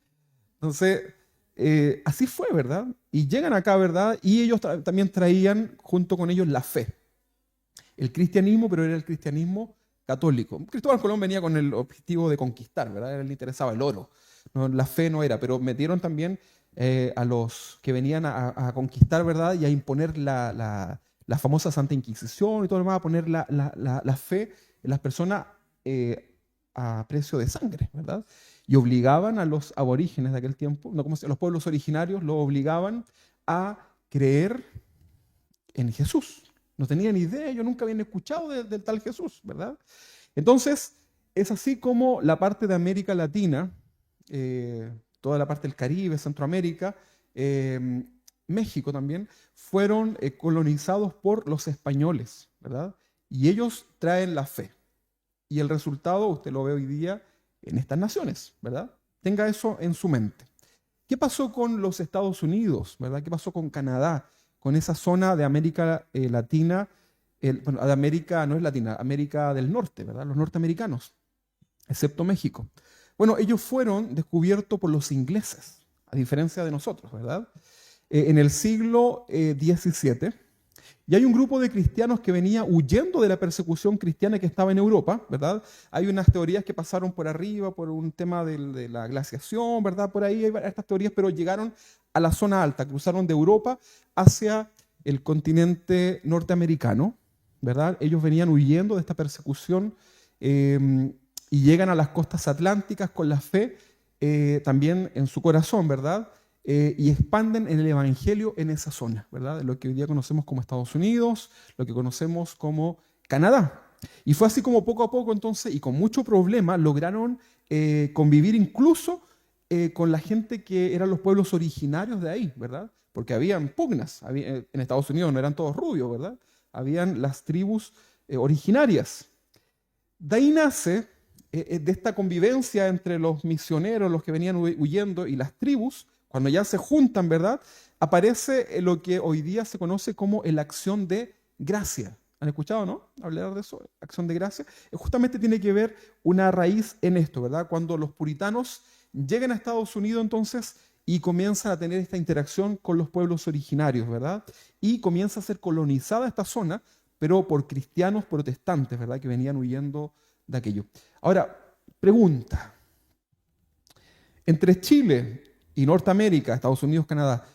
Entonces, así fue, ¿verdad? Y llegan acá, ¿verdad? Y ellos también traían junto con ellos la fe. El cristianismo, pero era el cristianismo católico. Cristóbal Colón venía con el objetivo de conquistar, ¿verdad? A él le interesaba el oro. No, la fe no era, pero metieron también a los que venían a conquistar, ¿verdad? Y a imponer la famosa Santa Inquisición y todo lo demás, a poner la fe en las personas a precio de sangre, ¿verdad? Y obligaban a los aborígenes de aquel tiempo, no como los pueblos originarios, los obligaban a creer en Jesús. No tenían idea, ellos nunca habían escuchado del tal Jesús, ¿verdad? Entonces, es así como la parte de América Latina, toda la parte del Caribe, Centroamérica, México también, fueron colonizados por los españoles, ¿verdad? Y ellos traen la fe. Y el resultado, usted lo ve hoy día en estas naciones, ¿verdad? Tenga eso en su mente. ¿Qué pasó con los Estados Unidos, ¿verdad? ¿Qué pasó con Canadá? Con esa zona de América Latina, bueno, de América no es latina, América del Norte, ¿verdad? Los norteamericanos, excepto México. Bueno, ellos fueron descubiertos por los ingleses, a diferencia de nosotros, ¿verdad? En el siglo XVII, y hay un grupo de cristianos que venía huyendo de la persecución cristiana que estaba en Europa, ¿verdad? Hay unas teorías que pasaron por arriba por un tema de la glaciación, ¿verdad? Por ahí hay estas teorías, pero llegaron a la zona alta, cruzaron de Europa hacia el continente norteamericano, ¿verdad? Ellos venían huyendo de esta persecución y llegan a las costas atlánticas con la fe también en su corazón, ¿verdad? Y expanden el evangelio en esa zona, ¿verdad? Lo que hoy día conocemos como Estados Unidos, lo que conocemos como Canadá. Y fue así como poco a poco entonces, y con mucho problema, lograron convivir incluso con la gente que eran los pueblos originarios de ahí, ¿verdad? Porque habían pugnas, en Estados Unidos no eran todos rubios, ¿verdad? Habían las tribus originarias. De ahí nace, de esta convivencia entre los misioneros, los que venían huyendo, y las tribus, cuando ya se juntan, ¿verdad? Aparece lo que hoy día se conoce como la acción de gracia. ¿Han escuchado, no? Hablar de eso, acción de gracia. Justamente tiene que ver una raíz en esto, ¿verdad? Cuando los puritanos llegan a Estados Unidos entonces y comienzan a tener esta interacción con los pueblos originarios, ¿verdad? Y comienza a ser colonizada esta zona, pero por cristianos protestantes, ¿verdad? Que venían huyendo de aquello. Ahora, pregunta. Entre Chile y Norteamérica, Estados Unidos, Canadá,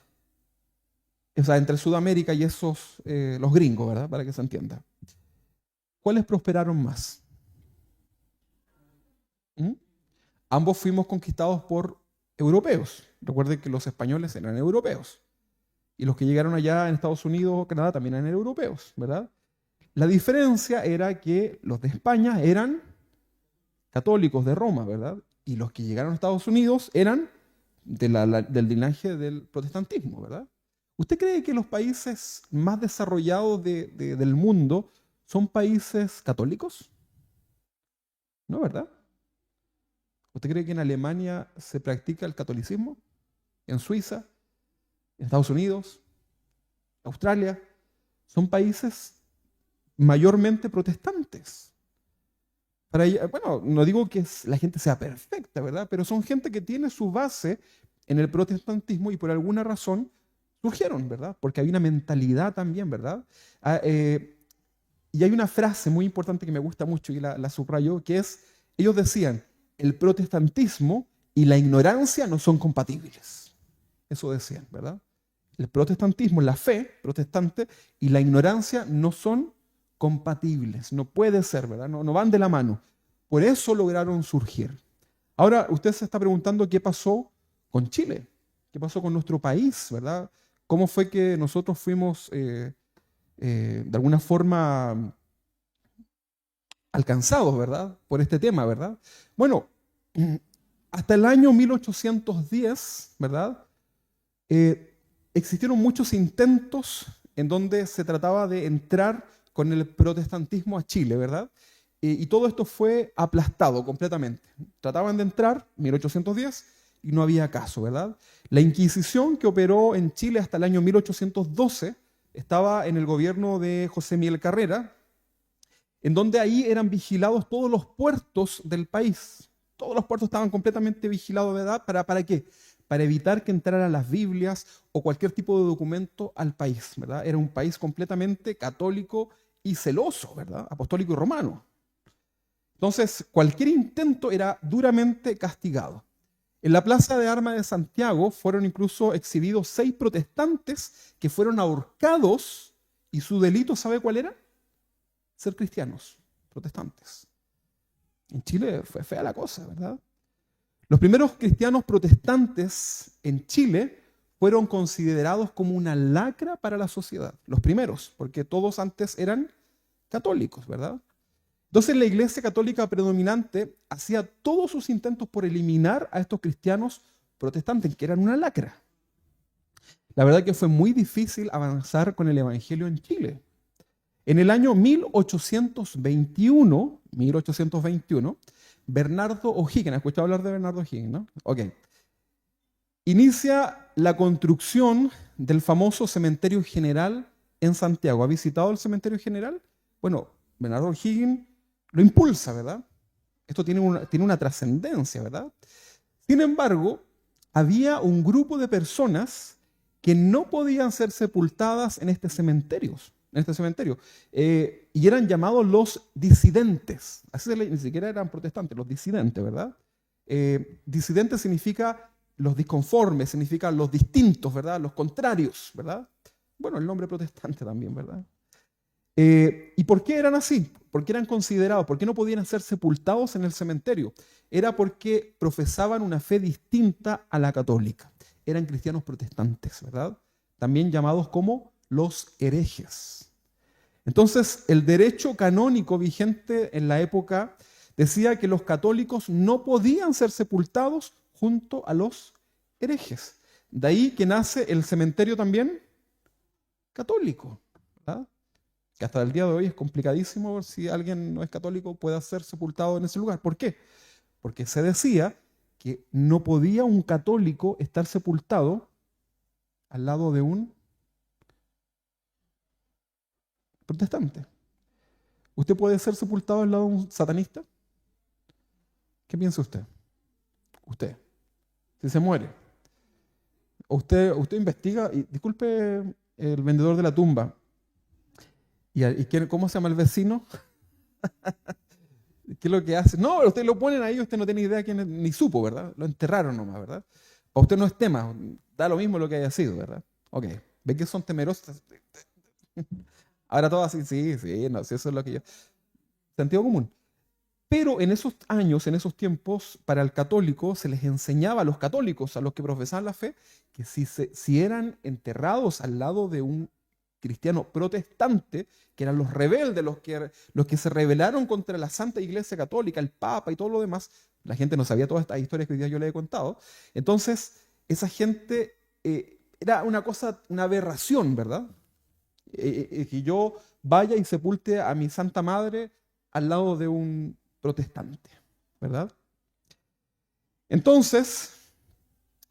o sea, entre Sudamérica y esos, los gringos, ¿verdad? Para que se entienda. ¿Cuáles prosperaron más? ¿Mm? Ambos fuimos conquistados por europeos. Recuerden que los españoles eran europeos. Y los que llegaron allá en Estados Unidos o Canadá también eran europeos, ¿verdad? La diferencia era que los de España eran católicos de Roma, ¿verdad? y los que llegaron a Estados Unidos eran del linaje del protestantismo, ¿verdad? ¿Usted cree que los países más desarrollados del mundo son países católicos? No, ¿verdad? ¿Usted cree que en Alemania se practica el catolicismo? ¿En Suiza? ¿En Estados Unidos? ¿Australia? Son países mayormente protestantes. Bueno, no digo que la gente sea perfecta, ¿verdad? Pero son gente que tiene su base en el protestantismo y por alguna razón surgieron, ¿verdad? Porque hay una mentalidad también, ¿verdad? Y hay una frase muy importante que me gusta mucho y la subrayo, que es, ellos decían, el protestantismo y la ignorancia no son compatibles. Eso decían, ¿verdad? El protestantismo, la fe protestante y la ignorancia no son compatibles. No puede ser, ¿verdad? No van de la mano. Por eso lograron surgir. Ahora, usted se está preguntando qué pasó con Chile, qué pasó con nuestro país, ¿verdad? ¿Cómo fue que nosotros fuimos, de alguna forma, alcanzados, ¿verdad? Por este tema, ¿verdad? Bueno, hasta el año 1810, ¿verdad? Existieron muchos intentos en donde se trataba de entrar con el protestantismo a Chile, ¿verdad? Y todo esto fue aplastado completamente. Trataban de entrar, 1810, y no había caso, ¿verdad? La Inquisición que operó en Chile hasta el año 1812 estaba en el gobierno de José Miguel Carrera, en donde ahí eran vigilados todos los puertos del país. Todos los puertos estaban completamente vigilados, ¿verdad? ¿Para qué? Para evitar que entraran las Biblias o cualquier tipo de documento al país, ¿verdad? Era un país completamente católico y celoso, ¿verdad? Apostólico y romano. Entonces, cualquier intento era duramente castigado. En la Plaza de Armas de Santiago fueron incluso exhibidos 6 protestantes que fueron ahorcados y su delito, ¿sabe cuál era? Ser cristianos, protestantes. En Chile fue fea la cosa, ¿verdad? Los primeros cristianos protestantes en Chile fueron considerados como una lacra para la sociedad. Los primeros, porque todos antes eran católicos, ¿verdad? Entonces la Iglesia Católica predominante hacía todos sus intentos por eliminar a estos cristianos protestantes, que eran una lacra. La verdad que fue muy difícil avanzar con el Evangelio en Chile. En el año 1821, Bernardo O'Higgins, ¿has escuchado hablar de Bernardo O'Higgins, no? Ok. Inicia la construcción del famoso Cementerio General en Santiago. ¿Ha visitado el Cementerio General? Bueno, Bernardo O'Higgins lo impulsa, ¿verdad? Esto tiene una trascendencia, ¿verdad? Sin embargo, había un grupo de personas que no podían ser sepultadas en este cementerio. Y eran llamados los disidentes. Ni siquiera eran protestantes, los disidentes, ¿verdad? Disidentes significa los disconformes, significa los distintos, ¿verdad? Los contrarios, ¿verdad? Bueno, el nombre protestante también, ¿verdad? ¿Y por qué eran así? ¿Por qué eran considerados? ¿Por qué no podían ser sepultados en el cementerio? Era porque profesaban una fe distinta a la católica. Eran cristianos protestantes, ¿verdad? También llamados como los herejes. Entonces, el derecho canónico vigente en la época decía que los católicos no podían ser sepultados junto a los herejes. De ahí que nace el cementerio también católico, ¿verdad? Que hasta el día de hoy es complicadísimo si alguien no es católico pueda ser sepultado en ese lugar. ¿Por qué? Porque se decía que no podía un católico estar sepultado al lado de un protestante. ¿Usted puede ser sepultado al lado de un satanista? ¿Qué piensa usted? Usted, si se muere. Usted investiga, y disculpe el vendedor de la tumba, ¿cómo se llama el vecino? ¿Qué es lo que hace? No, usted lo ponen ahí, usted no tiene idea quién es, ni supo, ¿verdad? Lo enterraron nomás, ¿verdad? Para usted no es tema, da lo mismo lo que haya sido, ¿verdad? Ok, ¿ve que son temerosos? Ahora todo así, sí, no, sí, eso es lo que yo... Sentido común. Pero en esos años, en esos tiempos, para el católico se les enseñaba a los católicos, a los que profesaban la fe, que si eran enterrados al lado de un cristiano protestante, que eran los rebeldes, los que se rebelaron contra la Santa Iglesia Católica, el Papa y todo lo demás. La gente no sabía todas estas historias que hoy día yo le he contado. Entonces, esa gente era una cosa, una aberración, ¿verdad? Que yo vaya y sepulte a mi Santa Madre al lado de un protestante, ¿verdad? Entonces,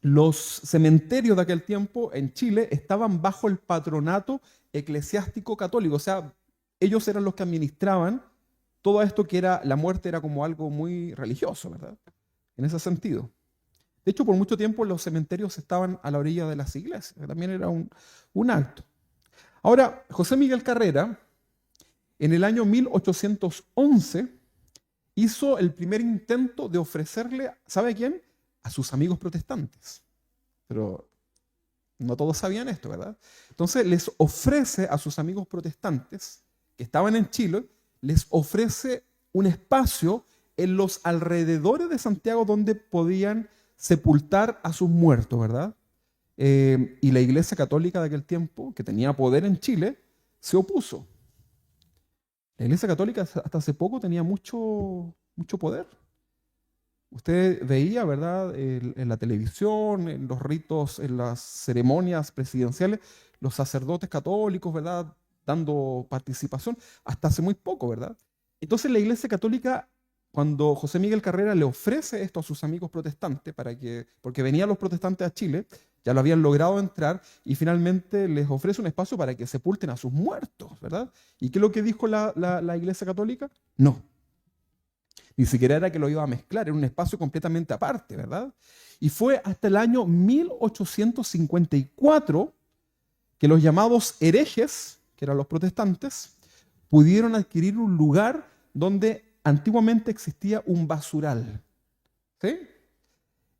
los cementerios de aquel tiempo en Chile estaban bajo el patronato eclesiástico católico, o sea, ellos eran los que administraban todo esto que era, la muerte era como algo muy religioso, ¿verdad? En ese sentido. De hecho, por mucho tiempo los cementerios estaban a la orilla de las iglesias, que también era un acto. Ahora, José Miguel Carrera, en el año 1811, hizo el primer intento de ofrecerle, ¿sabe a quién? A sus amigos protestantes. Pero no todos sabían esto, ¿verdad? Entonces les ofrece a sus amigos protestantes que estaban en Chile, les ofrece un espacio en los alrededores de Santiago donde podían sepultar a sus muertos, ¿verdad? Y la Iglesia Católica de aquel tiempo, que tenía poder en Chile, se opuso. La Iglesia Católica hasta hace poco tenía mucho poder. Usted veía, ¿verdad?, en la televisión, en los ritos, en las ceremonias presidenciales, los sacerdotes católicos, ¿verdad?, dando participación, hasta hace muy poco, ¿verdad? Entonces la Iglesia Católica, cuando José Miguel Carrera le ofrece esto a sus amigos protestantes, porque venían los protestantes a Chile, ya lo habían logrado entrar, y finalmente les ofrece un espacio para que sepulten a sus muertos, ¿verdad? ¿Y qué es lo que dijo la Iglesia Católica? No. Ni siquiera era que lo iba a mezclar, era un espacio completamente aparte, ¿verdad? Y fue hasta el año 1854 que los llamados herejes, que eran los protestantes, pudieron adquirir un lugar donde antiguamente existía un basural, ¿sí?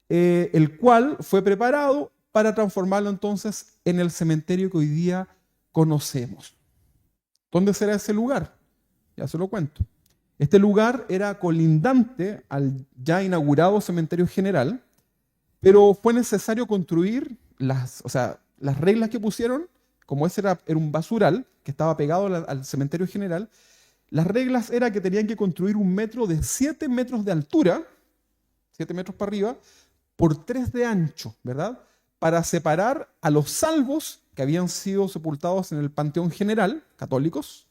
El cual fue preparado para transformarlo entonces en el cementerio que hoy día conocemos. ¿Dónde será ese lugar? Ya se lo cuento. Este lugar era colindante al ya inaugurado cementerio general, pero fue necesario construir las reglas que pusieron, como ese era un basural que estaba pegado al cementerio general. Las reglas era que tenían que construir un metro de 7 metros de altura, 7 metros para arriba, por 3 de ancho, ¿verdad? Para separar a los salvos que habían sido sepultados en el Panteón General, católicos,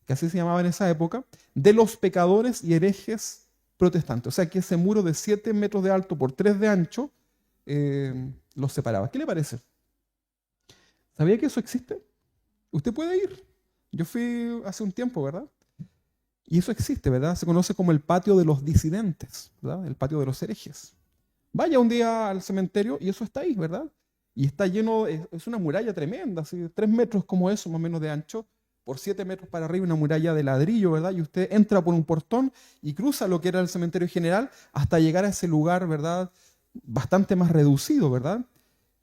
que así se llamaba en esa época, de los pecadores y herejes protestantes. O sea que ese muro de 7 metros de alto por 3 de ancho los separaba. ¿Qué le parece? ¿Sabía que eso existe? Usted puede ir. Yo fui hace un tiempo, ¿verdad? Y eso existe, ¿verdad? Se conoce como el patio de los disidentes, ¿verdad? El patio de los herejes. Vaya un día al cementerio y eso está ahí, ¿verdad? Y está lleno, es una muralla tremenda, así, 3 metros como eso, más o menos de ancho, por 7 metros para arriba, una muralla de ladrillo, ¿verdad? Y usted entra por un portón y cruza lo que era el cementerio general hasta llegar a ese lugar, ¿verdad? Bastante más reducido, ¿verdad?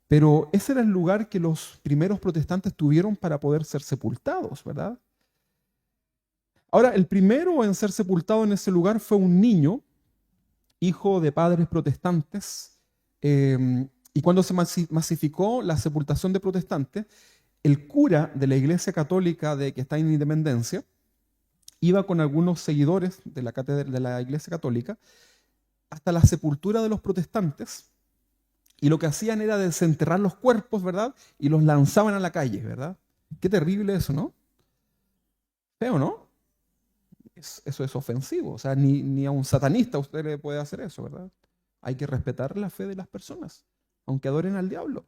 Pero ese era el lugar que los primeros protestantes tuvieron para poder ser sepultados, ¿verdad? Ahora, el primero en ser sepultado en ese lugar fue un niño, hijo de padres protestantes, y cuando se masificó la sepultación de protestantes, el cura de la Iglesia Católica que está en Independencia iba con algunos seguidores de la cátedra de la Iglesia Católica hasta la sepultura de los protestantes, y lo que hacían era desenterrar los cuerpos, ¿verdad? Y los lanzaban a la calle, ¿verdad? Qué terrible eso, ¿no? Feo, ¿no? Eso es ofensivo. O sea, ni a un satanista usted le puede hacer eso, ¿verdad? Hay que respetar la fe de las personas, aunque adoren al diablo.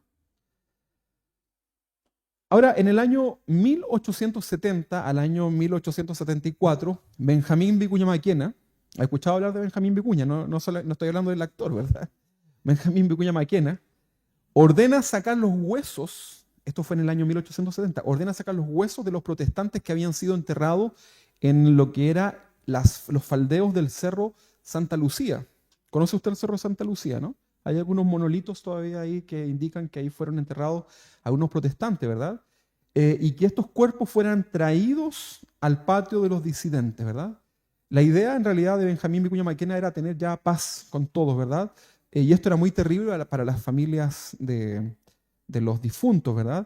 Ahora, en el año 1870 al año 1874, Benjamín Vicuña Maquena, ¿ha escuchado hablar de Benjamín Vicuña? No estoy hablando del actor, ¿verdad? Benjamín Vicuña Maquena ordena sacar los huesos, esto fue en el año 1870, ordena sacar los huesos de los protestantes que habían sido enterrados en lo que era los faldeos del Cerro Santa Lucía. ¿Conoce usted el Cerro Santa Lucía, no? Hay algunos monolitos todavía ahí que indican que ahí fueron enterrados algunos protestantes, ¿verdad? Y que estos cuerpos fueran traídos al patio de los disidentes, ¿verdad? La idea en realidad de Benjamín Vicuña Maquena era tener ya paz con todos, ¿verdad? Y esto era muy terrible para las familias de los difuntos, ¿verdad?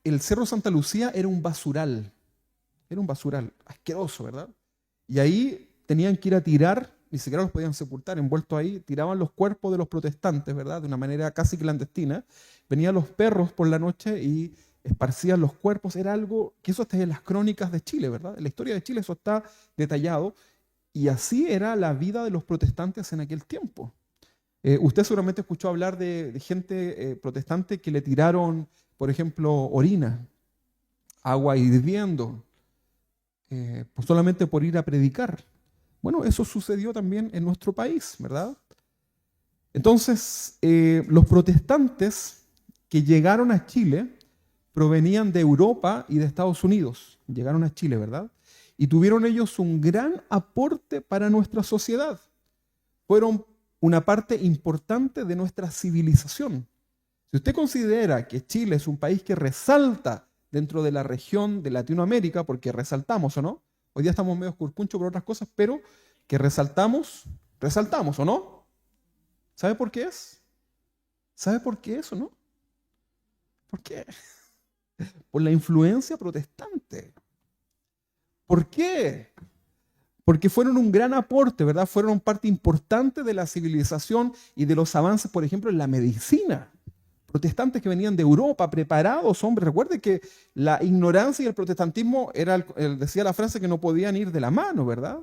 el Cerro Santa Lucía era un basural. Era un basural, asqueroso, ¿verdad? Y ahí tenían que ir a tirar, ni siquiera los podían sepultar, envueltos ahí, tiraban los cuerpos de los protestantes, ¿verdad? De una manera casi clandestina. Venían los perros por la noche y esparcían los cuerpos. Era algo que eso está en las crónicas de Chile, ¿verdad? En la historia de Chile eso está detallado. Y así era la vida de los protestantes en aquel tiempo. Usted seguramente escuchó hablar de gente protestante que le tiraron, por ejemplo, orina, agua hirviendo, pues solamente por ir a predicar. Bueno, eso sucedió también en nuestro país, ¿verdad? Entonces, los protestantes que llegaron a Chile provenían de Europa y de Estados Unidos. Llegaron a Chile, ¿verdad? Y tuvieron ellos un gran aporte para nuestra sociedad. Fueron una parte importante de nuestra civilización. Si usted considera que Chile es un país que resalta dentro de la región de Latinoamérica, porque resaltamos, ¿o no? Hoy día estamos medio curcuncho por otras cosas, pero que resaltamos, ¿o no? ¿Sabe por qué es? ¿Sabe por qué eso, no? ¿Por qué? Por la influencia protestante. ¿Por qué? Porque fueron un gran aporte, ¿verdad? Fueron parte importante de la civilización y de los avances, por ejemplo, en la medicina. Protestantes que venían de Europa, preparados, hombres. Recuerde que la ignorancia y el protestantismo decía la frase que no podían ir de la mano, ¿verdad?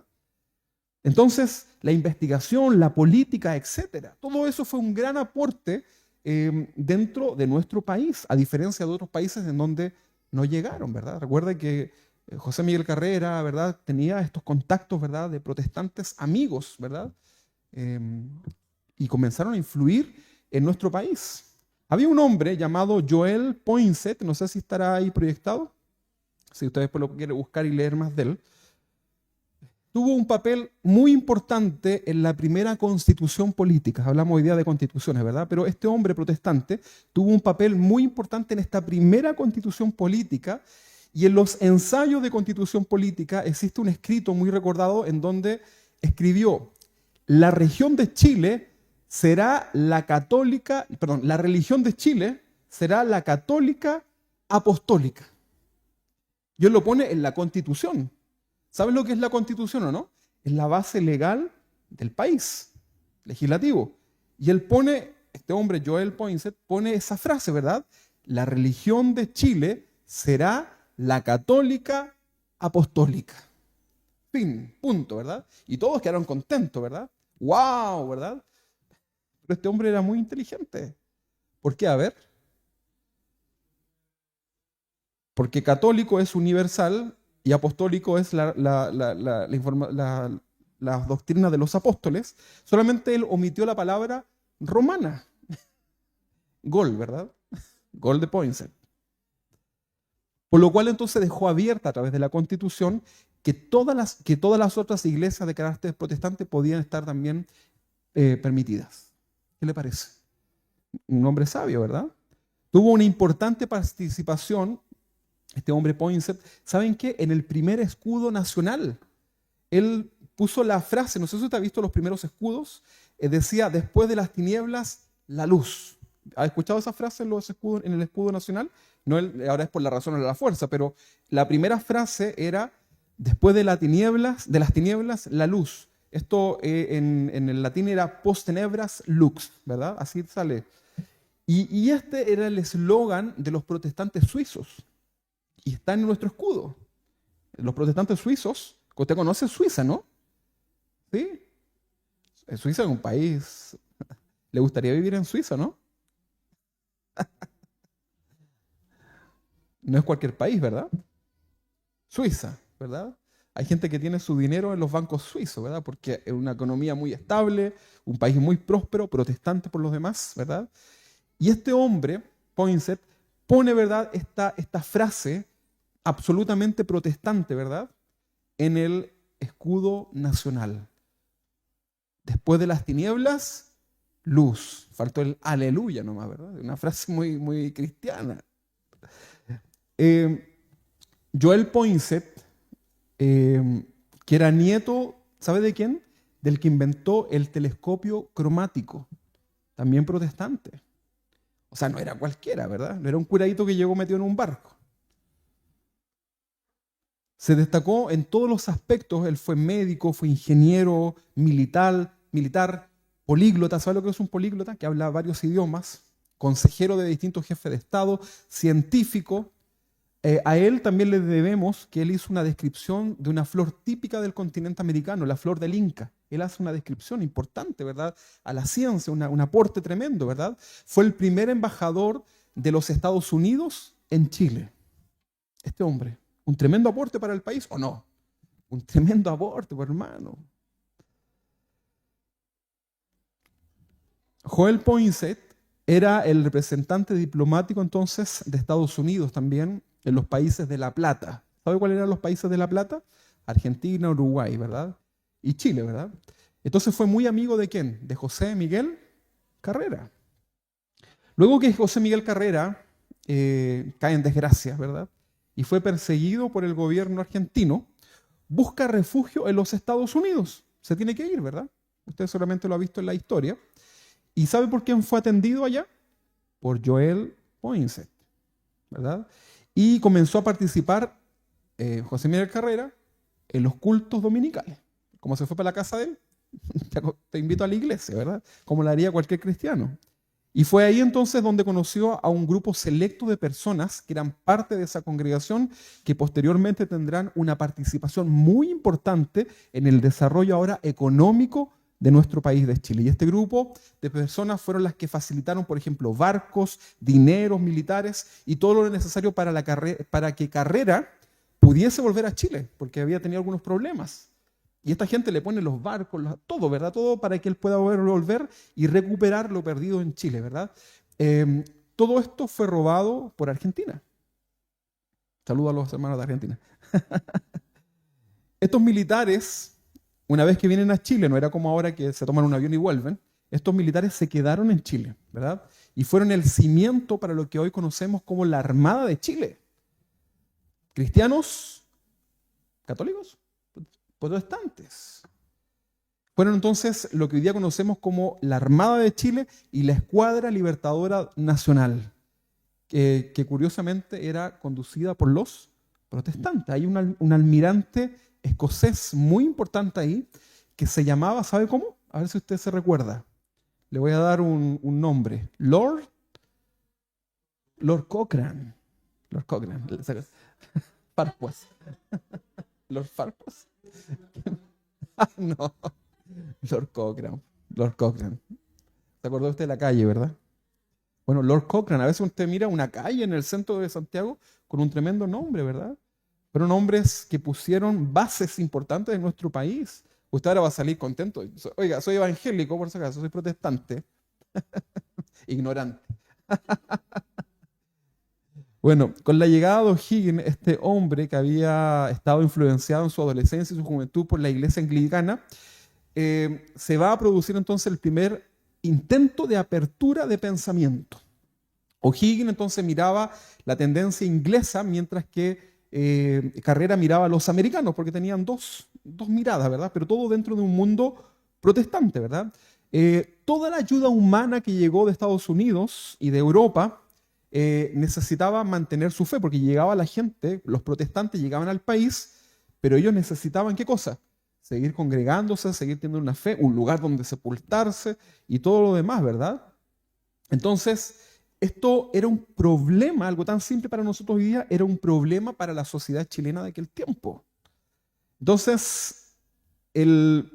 Entonces, la investigación, la política, etcétera, todo eso fue un gran aporte dentro de nuestro país, a diferencia de otros países en donde no llegaron, ¿verdad? Recuerde que José Miguel Carrera, ¿verdad?, tenía estos contactos, ¿verdad?, de protestantes amigos, ¿verdad? Y comenzaron a influir en nuestro país. Había un hombre llamado Joel Poinsett, no sé si estará ahí proyectado, si usted después lo quiere buscar y leer más de él. Tuvo un papel muy importante en la primera constitución política. Hablamos hoy día de constituciones, ¿verdad? Pero este hombre protestante tuvo un papel muy importante en esta primera constitución política. Y en los ensayos de constitución política existe un escrito muy recordado en donde escribió: la región de Chile será la católica, perdón, la religión de Chile será la católica apostólica. Y él lo pone en la Constitución. ¿Saben lo que es la Constitución o no? Es la base legal del país, legislativo. Y él pone, este hombre, Joel Poinsett, pone esa frase, ¿verdad? La religión de Chile será la católica apostólica. Fin, punto, ¿verdad? Y todos quedaron contentos, ¿verdad? ¡Wow! ¿Verdad? Pero este hombre era muy inteligente. ¿Por qué? A ver. Porque católico es universal y apostólico es la doctrina de los apóstoles. Solamente él omitió la palabra romana. Gol, ¿verdad? Gol de Poinsett. Por lo cual entonces dejó abierta a través de la Constitución que todas las otras iglesias de carácter protestante podían estar también permitidas. ¿Qué le parece? Un hombre sabio, ¿verdad? Tuvo una importante participación este hombre Poinsett. ¿Saben qué? En el primer escudo nacional, él puso la frase, no sé si usted ha visto los primeros escudos, decía: después de las tinieblas, la luz. ¿Ha escuchado esa frase en el escudo nacional? No, ahora es por la razón o la fuerza, pero la primera frase era: después de las tinieblas, la luz. Esto en el latín era post tenebras lux, ¿verdad? Así sale. Y este era el eslogan de los protestantes suizos. Y está en nuestro escudo. Los protestantes suizos, que usted conoce Suiza, ¿no? ¿Sí? Suiza es un país. ¿Le gustaría vivir en Suiza, no? No es cualquier país, ¿verdad? Suiza, ¿verdad? Hay gente que tiene su dinero en los bancos suizos, ¿verdad? Porque es una economía muy estable, un país muy próspero, protestante por los demás, ¿verdad? Y este hombre, Poinsett, pone, ¿verdad?, esta frase absolutamente protestante, ¿verdad?, en el escudo nacional. Después de las tinieblas, luz. Faltó el aleluya nomás, ¿verdad? Una frase muy, muy cristiana. Joel Poinsett, que era nieto, ¿sabe de quién? Del que inventó el telescopio cromático, también protestante. O sea, no era cualquiera, ¿verdad? No era un curadito que llegó metido en un barco. Se destacó en todos los aspectos. Él fue médico, fue ingeniero, militar, políglota. ¿Sabe lo que es un políglota? Que habla varios idiomas, consejero de distintos jefes de Estado, científico. A él también le debemos que él hizo una descripción de una flor típica del continente americano, la flor del Inca. Él hace una descripción importante, ¿verdad? A la ciencia, un aporte tremendo, ¿verdad? Fue el primer embajador de los Estados Unidos en Chile. Este hombre, un tremendo aporte para el país, ¿o no? Un tremendo aporte, pues, hermano. Joel Poinsett era el representante diplomático entonces de Estados Unidos también en los países de La Plata. ¿Sabe cuáles eran los países de La Plata? Argentina, Uruguay, ¿verdad? Y Chile, ¿verdad? Entonces fue muy amigo ¿de quién? De José Miguel Carrera. Luego que José Miguel Carrera cae en desgracia, ¿verdad? Y fue perseguido por el gobierno argentino, busca refugio en los Estados Unidos. Se tiene que ir, ¿verdad? Usted solamente lo ha visto en la historia. ¿Y sabe por quién fue atendido allá? Por Joel Poinsett, ¿verdad? Y comenzó a participar José Miguel Carrera en los cultos dominicales. Como se fue para la casa de él, te invito a la iglesia, ¿verdad? Como lo haría cualquier cristiano. Y fue ahí entonces donde conoció a un grupo selecto de personas que eran parte de esa congregación, que posteriormente tendrán una participación muy importante en el desarrollo ahora económico de nuestro país de Chile. Y este grupo de personas fueron las que facilitaron, por ejemplo, barcos, dineros militares y todo lo necesario para que Carrera pudiese volver a Chile, porque había tenido algunos problemas. Y esta gente le pone los barcos, todo, ¿verdad? Todo para que él pueda volver y recuperar lo perdido en Chile, ¿verdad? Todo esto fue robado por Argentina. Saludos a los hermanos de Argentina. Estos militares, una vez que vienen a Chile, no era como ahora que se toman un avión y vuelven, estos militares se quedaron en Chile, ¿verdad? Y fueron el cimiento para lo que hoy conocemos como la Armada de Chile. Cristianos, católicos, protestantes. Fueron entonces lo que hoy día conocemos como la Armada de Chile y la Escuadra Libertadora Nacional, que curiosamente era conducida por los protestantes. Hay un almirante escocés muy importante ahí que se llamaba, ¿sabe cómo? A ver si usted se recuerda. Le voy a dar un nombre. Lord Cochrane. Lord Cochrane. Farquhar. Lord Farquhar. No. Lord Cochrane. Lord Cochrane. ¿Se acordó usted de la calle, verdad? Bueno, Lord Cochrane. A veces usted mira una calle en el centro de Santiago con un tremendo nombre, ¿verdad? Fueron hombres que pusieron bases importantes en nuestro país. Usted ahora va a salir contento. Oiga, soy evangélico, por si acaso, soy protestante. Ignorante. Bueno, con la llegada de O'Higgins, este hombre que había estado influenciado en su adolescencia y su juventud por la iglesia anglicana, se va a producir entonces el primer intento de apertura de pensamiento. O'Higgins entonces miraba la tendencia inglesa, mientras que Carrera miraba a los americanos, porque tenían dos miradas, ¿verdad? Pero todo dentro de un mundo protestante, ¿verdad? Toda la ayuda humana que llegó de Estados Unidos y de Europa necesitaba mantener su fe, porque llegaba la gente, los protestantes llegaban al país, pero ellos necesitaban ¿qué cosa? Seguir congregándose, seguir teniendo una fe, un lugar donde sepultarse y todo lo demás, ¿verdad? Entonces, esto era un problema, algo tan simple para nosotros hoy día, era un problema para la sociedad chilena de aquel tiempo. Entonces, el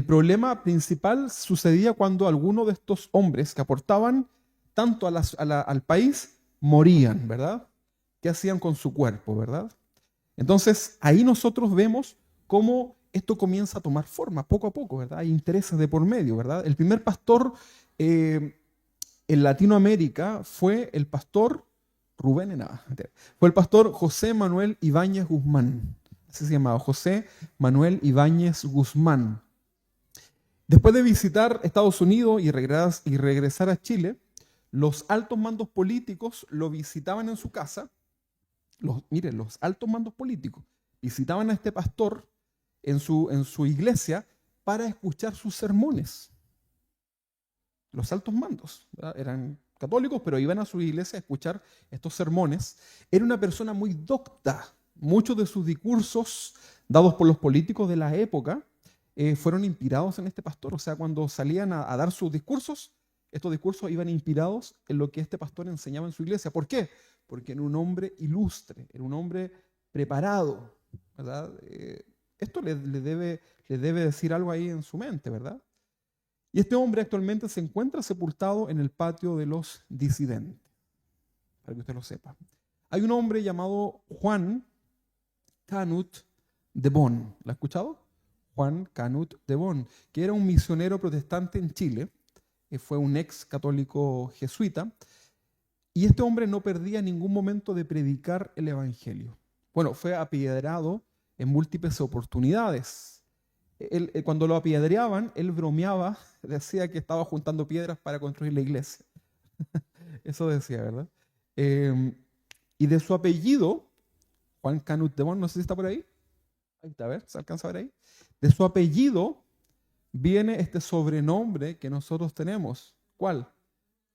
problema principal sucedía cuando algunos de estos hombres que aportaban tanto al país morían, ¿verdad? ¿Qué hacían con su cuerpo, verdad? Entonces, ahí nosotros vemos cómo esto comienza a tomar forma poco a poco, ¿verdad? Hay intereses de por medio, ¿verdad? El primer pastor en Latinoamérica fue el pastor fue el pastor José Manuel Ibáñez Guzmán. Así se llamaba, José Manuel Ibáñez Guzmán. Después de visitar Estados Unidos y regresar a Chile, los altos mandos políticos lo visitaban en su casa. Miren, los altos mandos políticos visitaban a este pastor en su iglesia para escuchar sus sermones. Los altos mandos, ¿verdad? Eran católicos, pero iban a su iglesia a escuchar estos sermones. Era una persona muy docta, Muchos de sus discursos dados por los políticos de la época fueron inspirados en este pastor. O sea, cuando salían a dar sus discursos, estos discursos iban inspirados en lo que este pastor enseñaba en su iglesia. ¿Por qué? Porque era un hombre ilustre, era un hombre preparado, ¿verdad? Esto le debe decir algo ahí en su mente, ¿verdad? Y este hombre actualmente se encuentra sepultado en el patio de los disidentes, para que usted lo sepa. Hay un hombre llamado Juan Canut de Bon. ¿Lo ha escuchado? Juan Canut de Bon, que era un misionero protestante en Chile, fue un ex católico jesuita, y este hombre no perdía ningún momento de predicar el evangelio. Bueno, fue apedreado en múltiples oportunidades. Cuando lo apedreaban, él bromeaba, decía que estaba juntando piedras para construir la iglesia. Eso decía, ¿verdad? Y de su apellido, Juan Canut de Bon, no sé si está por ahí. Ahí está, a ver, ¿se alcanza a ver ahí? De su apellido viene este sobrenombre que nosotros tenemos. ¿Cuál?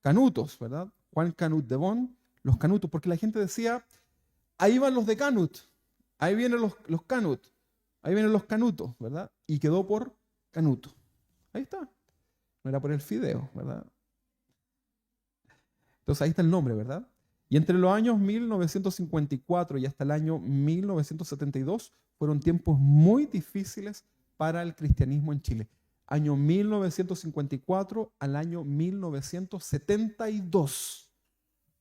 Canutos, ¿verdad? Juan Canut de Bon, los Canutos, porque la gente decía, ahí van los de Canut, ahí vienen los Canut, ahí vienen los Canutos, ¿verdad? Y quedó por Canuto. Ahí está. No era por el fideo, ¿verdad? Entonces ahí está el nombre, ¿verdad? Y entre los años 1954 y hasta el año 1972 fueron tiempos muy difíciles para el cristianismo en Chile. Año 1954 al año 1972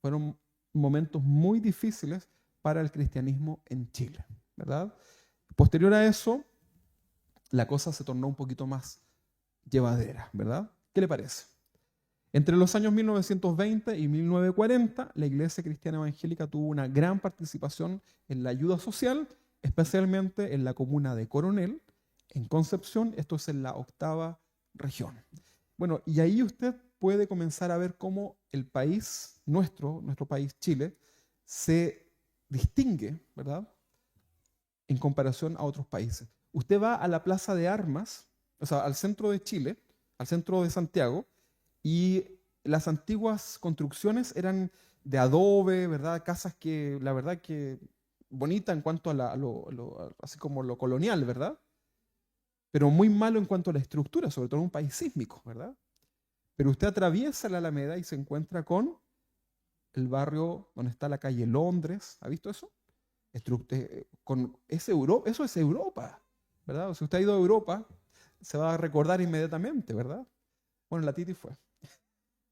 fueron momentos muy difíciles para el cristianismo en Chile, ¿verdad? Posterior a eso, la cosa se tornó un poquito más llevadera, ¿verdad? ¿Qué le parece? Entre los años 1920 y 1940, la Iglesia Cristiana Evangélica tuvo una gran participación en la ayuda social, especialmente en la comuna de Coronel, en Concepción. Esto es en la 8ª región. Bueno, y ahí usted puede comenzar a ver cómo el país, nuestro país, Chile, se distingue, ¿verdad?, en comparación a otros países. Usted va a la Plaza de Armas, o sea, al centro de Chile, al centro de Santiago, y las antiguas construcciones eran de adobe, ¿verdad? Casas que, la verdad que bonita en cuanto a así como lo colonial, ¿verdad? Pero muy malo en cuanto a la estructura, sobre todo en un país sísmico, ¿verdad? Pero usted atraviesa la Alameda y se encuentra con el barrio donde está la calle Londres. ¿Ha visto eso? Eso es Europa, ¿verdad? O si usted ha ido a Europa, se va a recordar inmediatamente, ¿verdad? Bueno, la Titi fue.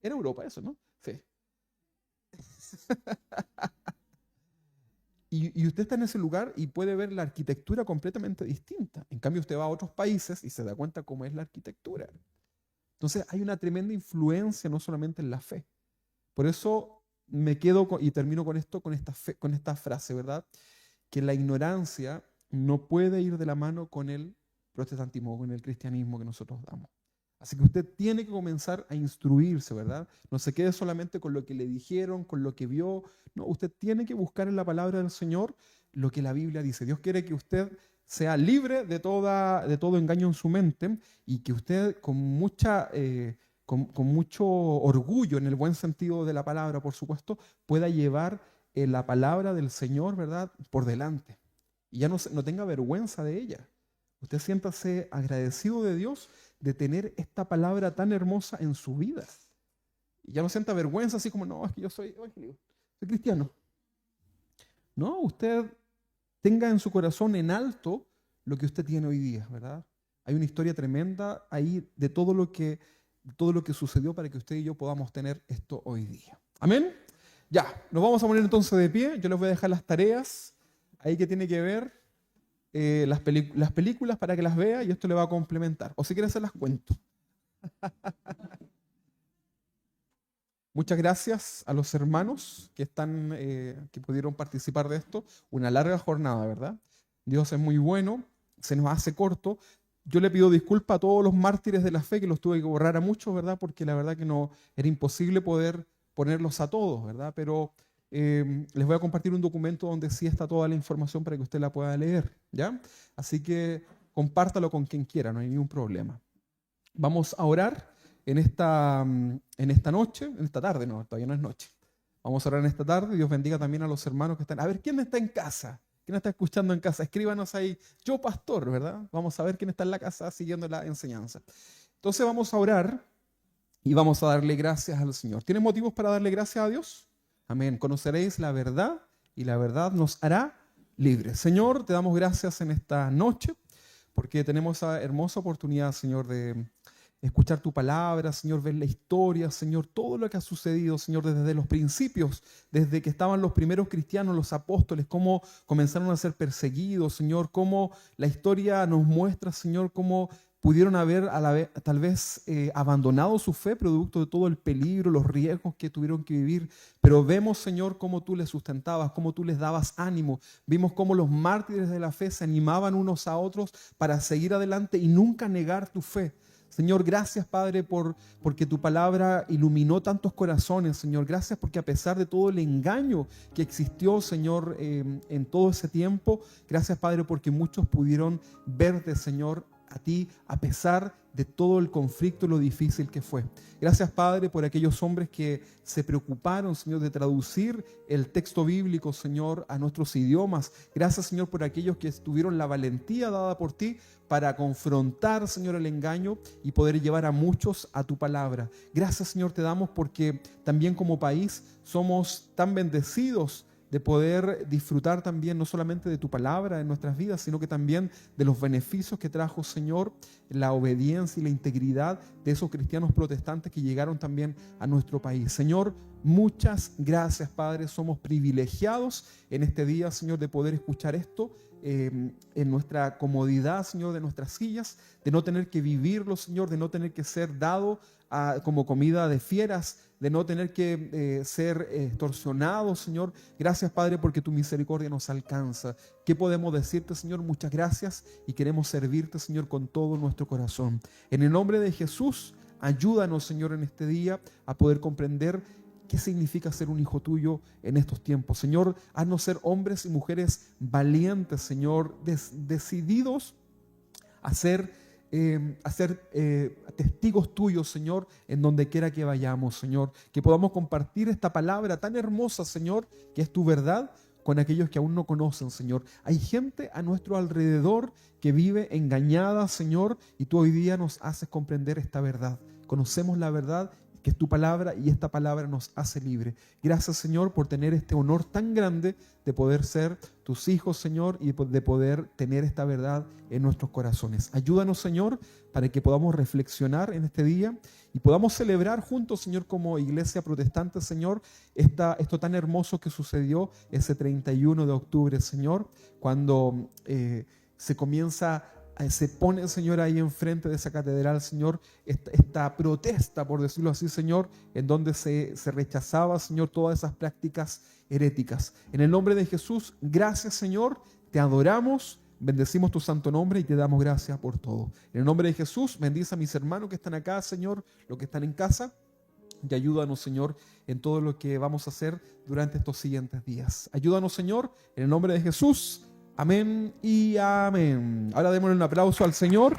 Era Europa eso, ¿no? Sí. Y usted está en ese lugar y puede ver la arquitectura completamente distinta. En cambio, usted va a otros países y se da cuenta cómo es la arquitectura. Entonces, hay una tremenda influencia no solamente en la fe. Por eso me quedo y termino con esto, con esta frase, ¿verdad? Que la ignorancia no puede ir de la mano con el protestantismo, con el cristianismo que nosotros damos. Así que usted tiene que comenzar a instruirse, ¿verdad? No se quede solamente con lo que le dijeron, con lo que vio. No, usted tiene que buscar en la palabra del Señor lo que la Biblia dice. Dios quiere que usted sea libre de todo engaño en su mente y que usted con mucho orgullo, en el buen sentido de la palabra, por supuesto, pueda llevar la palabra del Señor, ¿verdad?, por delante. Y ya no tenga vergüenza de ella. Usted siéntase agradecido de Dios de tener esta palabra tan hermosa en su vida. Y ya no sienta vergüenza así como, no, es que yo soy evangélico, soy cristiano. No, usted tenga en su corazón en alto lo que usted tiene hoy día, ¿verdad? Hay una historia tremenda ahí de todo lo que sucedió para que usted y yo podamos tener esto hoy día. ¿Amén? Ya, nos vamos a poner entonces de pie. Yo les voy a dejar las tareas ahí que tiene que ver las películas para que las vea y esto le va a complementar. O si quiere se las cuento. Muchas gracias a los hermanos que pudieron participar de esto. Una larga jornada, ¿verdad? Dios es muy bueno, se nos hace corto. Yo le pido disculpas a todos los mártires de la fe que los tuve que borrar a muchos, ¿verdad? Porque la verdad que no era imposible poder ponerlos a todos, ¿verdad? Pero les voy a compartir un documento donde sí está toda la información para que usted la pueda leer, ¿ya? Así que compártalo con quien quiera, no hay ningún problema. Vamos a orar en esta noche, en esta tarde, no, todavía no es noche. Vamos a orar en esta tarde. Dios bendiga también a los hermanos que están. A ver, ¿quién está en casa? ¿Quién está escuchando en casa? Escríbanos ahí, yo pastor, ¿verdad? Vamos a ver quién está en la casa siguiendo la enseñanza. Entonces vamos a orar y vamos a darle gracias al Señor. ¿Tienen motivos para darle gracias a Dios? Amén. Conoceréis la verdad y la verdad nos hará libres. Señor, te damos gracias en esta noche porque tenemos esa hermosa oportunidad, Señor, de escuchar tu palabra, Señor, ver la historia, Señor, todo lo que ha sucedido, Señor, desde los principios, desde que estaban los primeros cristianos, los apóstoles, cómo comenzaron a ser perseguidos, Señor, cómo la historia nos muestra, Señor, cómo pudieron haber tal vez abandonado su fe producto de todo el peligro, los riesgos que tuvieron que vivir. Pero vemos, Señor, cómo tú les sustentabas, cómo tú les dabas ánimo. Vimos cómo los mártires de la fe se animaban unos a otros para seguir adelante y nunca negar tu fe. Señor, gracias, Padre, porque tu palabra iluminó tantos corazones, Señor. Gracias porque a pesar de todo el engaño que existió, Señor, en todo ese tiempo, gracias, Padre, porque muchos pudieron verte, Señor, a ti, a pesar de todo el conflicto y lo difícil que fue. Gracias, Padre, por aquellos hombres que se preocuparon, Señor, de traducir el texto bíblico, Señor, a nuestros idiomas. Gracias, Señor, por aquellos que tuvieron la valentía dada por ti para confrontar, Señor, el engaño y poder llevar a muchos a tu palabra. Gracias, Señor, te damos porque también como país somos tan bendecidos de poder disfrutar también no solamente de tu palabra en nuestras vidas, sino que también de los beneficios que trajo, Señor, la obediencia y la integridad de esos cristianos protestantes que llegaron también a nuestro país. Señor, muchas gracias, Padre. Somos privilegiados en este día, Señor, de poder escuchar esto en nuestra comodidad, Señor, de nuestras sillas, de no tener que vivirlo, Señor, de no tener que ser dado como comida de fieras, de no tener que ser extorsionados, Señor. Gracias, Padre, porque tu misericordia nos alcanza. ¿Qué podemos decirte, Señor? Muchas gracias y queremos servirte, Señor, con todo nuestro corazón. En el nombre de Jesús, ayúdanos, Señor, en este día a poder comprender qué significa ser un hijo tuyo en estos tiempos. Señor, haznos ser hombres y mujeres valientes, Señor, decididos a ser testigos tuyos, Señor, en donde quiera que vayamos, Señor. Que podamos compartir esta palabra tan hermosa, Señor, que es tu verdad, con aquellos que aún no conocen, Señor. Hay gente a nuestro alrededor que vive engañada, Señor, y tú hoy día nos haces comprender esta verdad. Conocemos la verdad, que es tu palabra, y esta palabra nos hace libre. Gracias, Señor, por tener este honor tan grande de poder ser tus hijos, Señor, y de poder tener esta verdad en nuestros corazones. Ayúdanos, Señor, para que podamos reflexionar en este día y podamos celebrar juntos, Señor, como iglesia protestante, Señor, esto tan hermoso que sucedió ese 31 de octubre, Señor, cuando se pone, Señor, ahí enfrente de esa catedral, Señor, esta protesta, por decirlo así, Señor, en donde se rechazaba, Señor, todas esas prácticas heréticas. En el nombre de Jesús, gracias, Señor, te adoramos, bendecimos tu santo nombre y te damos gracias por todo. En el nombre de Jesús, bendice a mis hermanos que están acá, Señor, los que están en casa, y ayúdanos, Señor, en todo lo que vamos a hacer durante estos siguientes días. Ayúdanos, Señor, en el nombre de Jesús. Amén y amén. Ahora démosle un aplauso al Señor.